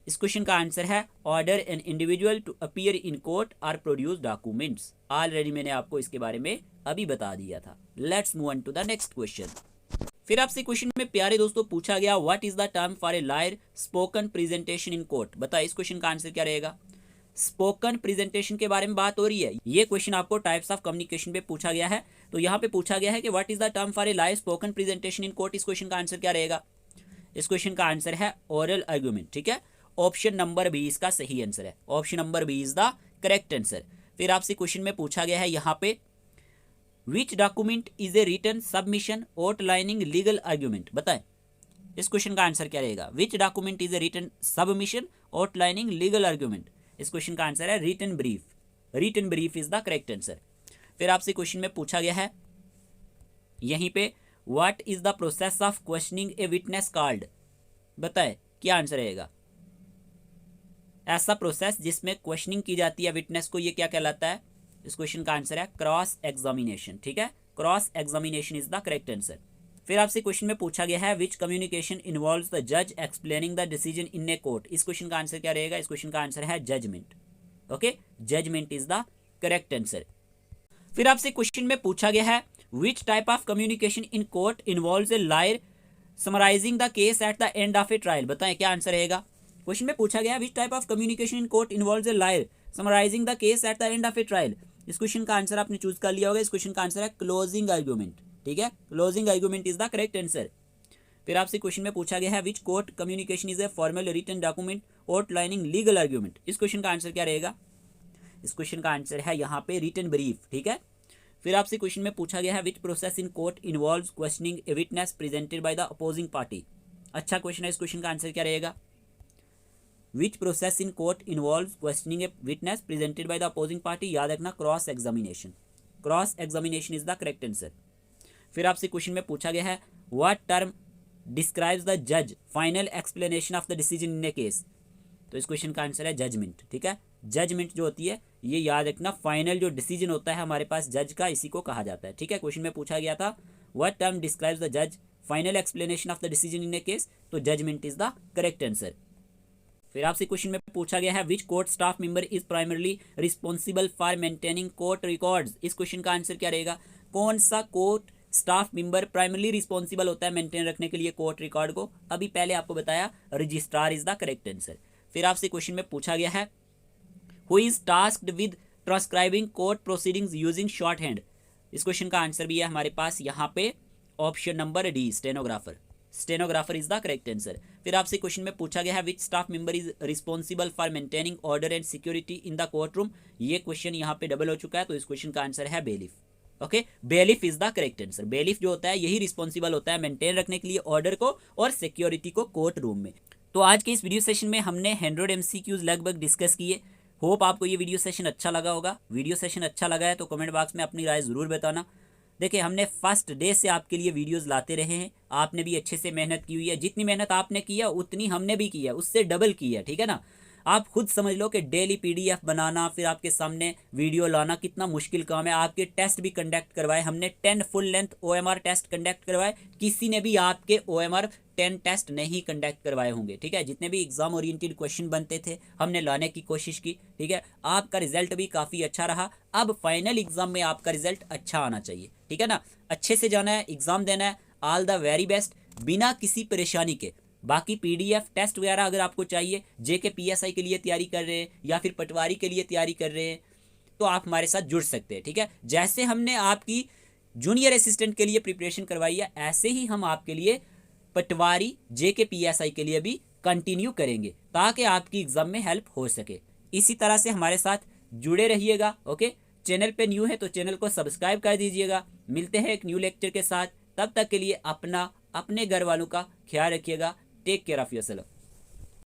इस क्वेश्चन का आंसर है order an individual to appear in court और प्रोड्यूस डॉक्यूमेंट्स। ऑलरेडी मैंने आपको इसके बारे में अभी बता दिया था। Let's move on to the next question. फिर आपसे क्वेश्चन में प्यारे दोस्तों पूछा गया what is the term for a lawyer spoken presentation in court, बताइए इस क्वेश्चन का आंसर क्या रहेगा। स्पोकन प्रेजेंटेशन के बारे में बात हो रही है। ये क्वेश्चन आपको टाइप्स ऑफ कम्युनिकेशन पे पूछा गया है। तो यहाँ पे पूछा गया है कि what is the term for a lawyer spoken presentation in court. इस क्वेश्चन का आंसर क्या रहेगा। इस क्वेश्चन का आंसर है ओरल आर्गुमेंट, ठीक है। ऑप्शन नंबर बी इसका सही आंसर है। Option number B is the correct answer. फिर आपसे क्वेश्चन में पूछा गया है यहाँ पे which document is a written submission outlining legal argument, बताएं इस क्वेश्चन का आंसर क्या रहेगा। Which document is a written submission outlining legal argument. इस क्वेश्चन का आंसर है written brief. Written brief is the correct answer. फिर आपसे क्वेश्चन में पूछा गया है यहीं पे what is the process of questioning a witness called, बताएं क्या आंसर रहेगा। ऐसा प्रोसेस जिसमें क्वेश्चनिंग की जाती है विटनेस को, ये क्या कहलाता है। इस क्वेश्चन का आंसर है क्रॉस एग्जामिनेशन, ठीक है। Cross examination is the correct answer. फिर आपसे क्वेश्चन में पूछा गया है विच कम्युनिकेशन इन्वॉल्व्स द जज explaining the decision in a court. इस क्वेश्चन का आंसर क्या रहेगा। इस क्वेश्चन का आंसर है judgment, okay. Judgment is the correct answer. फिर आपसे क्वेश्चन में पूछा गया है which type of communication in court involves a lawyer summarizing the case at the end of a trial, बताएं क्या आंसर रहेगा। क्वेश्चन में पूछा गया which type of communication in court involves a lawyer summarizing the case at the end of a trial. इस क्वेश्चन का आंसर आपने चूज कर लिया होगा। इस क्वेश्चन का आंसर है क्लोजिंग आर्गुमेंट, ठीक है। Closing argument is the correct answer. फिर आपसे क्वेश्चन में पूछा गया है which court communication is a formal written document outlining legal argument. इस क्वेश्चन का आंसर क्या रहेगा। इस क्वेश्चन का आंसर है यहाँ पे रिटन ब्रीफ, ठीक है। फिर आपसे क्वेश्चन में पूछा गया है which process in court involves questioning a witness presented by the opposing party. अच्छा क्वेश्चन है। इस क्वेश्चन का आंसर क्या रहेगा। Which process in court involves questioning a witness presented by the opposing party, याद रखना cross examination. Cross examination is the correct answer. फिर आपसे क्वेश्चन में पूछा गया है व्हाट टर्म डिस्क्राइब्स द जज final explanation of the decision in a case. तो इस क्वेश्चन का आंसर है जजमेंट, ठीक है। जजमेंट जो होती है ये याद रखना, फाइनल जो डिसीजन होता है हमारे पास जज का, इसी को कहा जाता है, ठीक है। क्वेश्चन में पूछा गया था व्हाट टर्म डिस्क्राइब्स द जज final explanation of the decision in a case, तो judgment is the correct answer. फिर आपसे क्वेश्चन में पूछा गया है which court staff member is primarily responsible for maintaining court records. इस क्वेश्चन का आंसर क्या रहेगा। कौन सा court staff member primarily responsible होता है मेंटेन रखने के लिए कोर्ट रिकॉर्ड को, अभी पहले आपको बताया registrar is the correct answer. फिर आपसे क्वेश्चन में पूछा गया है who is tasked with transcribing court proceedings using shorthand. इस क्वेश्चन का आंसर भी है हमारे पास यहाँ पे option number D stenographer. Stenographer is the correct answer. फिर आपसे क्वेश्चन में पूछा गया है which staff member is responsible for maintaining order and security in the court room. ये क्वेश्चन यहाँ पे डबल हो चुका है, तो इस क्वेश्चन का आंसर है bailiff, okay. Bailiff is the correct answer. Bailiff जो होता है यही रिस्पॉन्सिबल होता है मेंटेन रखने के लिए ऑर्डर को और सिक्योरिटी को कोर्ट रूम में। तो आज के इस वीडियो सेशन में हमने 100 MCQs लगभग डिस्कस किए। होप आपको ये वीडियो सेशन अच्छा लगा होगा। वीडियो सेशन अच्छा लगा है तो कमेंट बॉक्स में अपनी राय ज़रूर बताना। देखिए हमने फर्स्ट डे से आपके लिए वीडियोस लाते रहे हैं, आपने भी अच्छे से मेहनत की हुई है। जितनी मेहनत आपने की है उतनी हमने भी की है, उससे डबल की है, ठीक है ना। आप खुद समझ लो कि डेली PDF बनाना, फिर आपके सामने वीडियो लाना कितना मुश्किल काम है। आपके टेस्ट भी कंडक्ट करवाए हमने, 10 full length OMR test conduct करवाए। किसी ने भी आपके OMR 10 टेस्ट नहीं कंडक्ट करवाए होंगे, ठीक है। जितने भी एग्जाम ओरिएंटेड क्वेश्चन बनते थे हमने लाने की कोशिश की, ठीक है। आपका रिजल्ट भी काफ़ी अच्छा रहा। अब फाइनल एग्जाम में आपका रिजल्ट अच्छा आना चाहिए, ठीक है ना। अच्छे से जाना है, एग्जाम देना है। ऑल द वेरी बेस्ट, बिना किसी परेशानी के। बाकी PDF टेस्ट वगैरह अगर आपको चाहिए, JK PSI के लिए तैयारी कर रहे हैं या फिर पटवारी के लिए तैयारी कर रहे हैं, तो आप हमारे साथ जुड़ सकते हैं, ठीक है। जैसे हमने आपकी जूनियर असिस्टेंट के लिए प्रिपरेशन करवाई है, ऐसे ही हम आपके लिए पटवारी JK PSI के लिए भी कंटिन्यू करेंगे ताकि आपकी एग्जाम में हेल्प हो सके। इसी तरह से हमारे साथ जुड़े रहिएगा, ओके। चैनल पे न्यू है तो चैनल को सब्सक्राइब कर दीजिएगा। मिलते हैं एक न्यू लेक्चर के साथ, तब तक के लिए अपने घर वालों का ख्याल रखिएगा। Take care of yourself.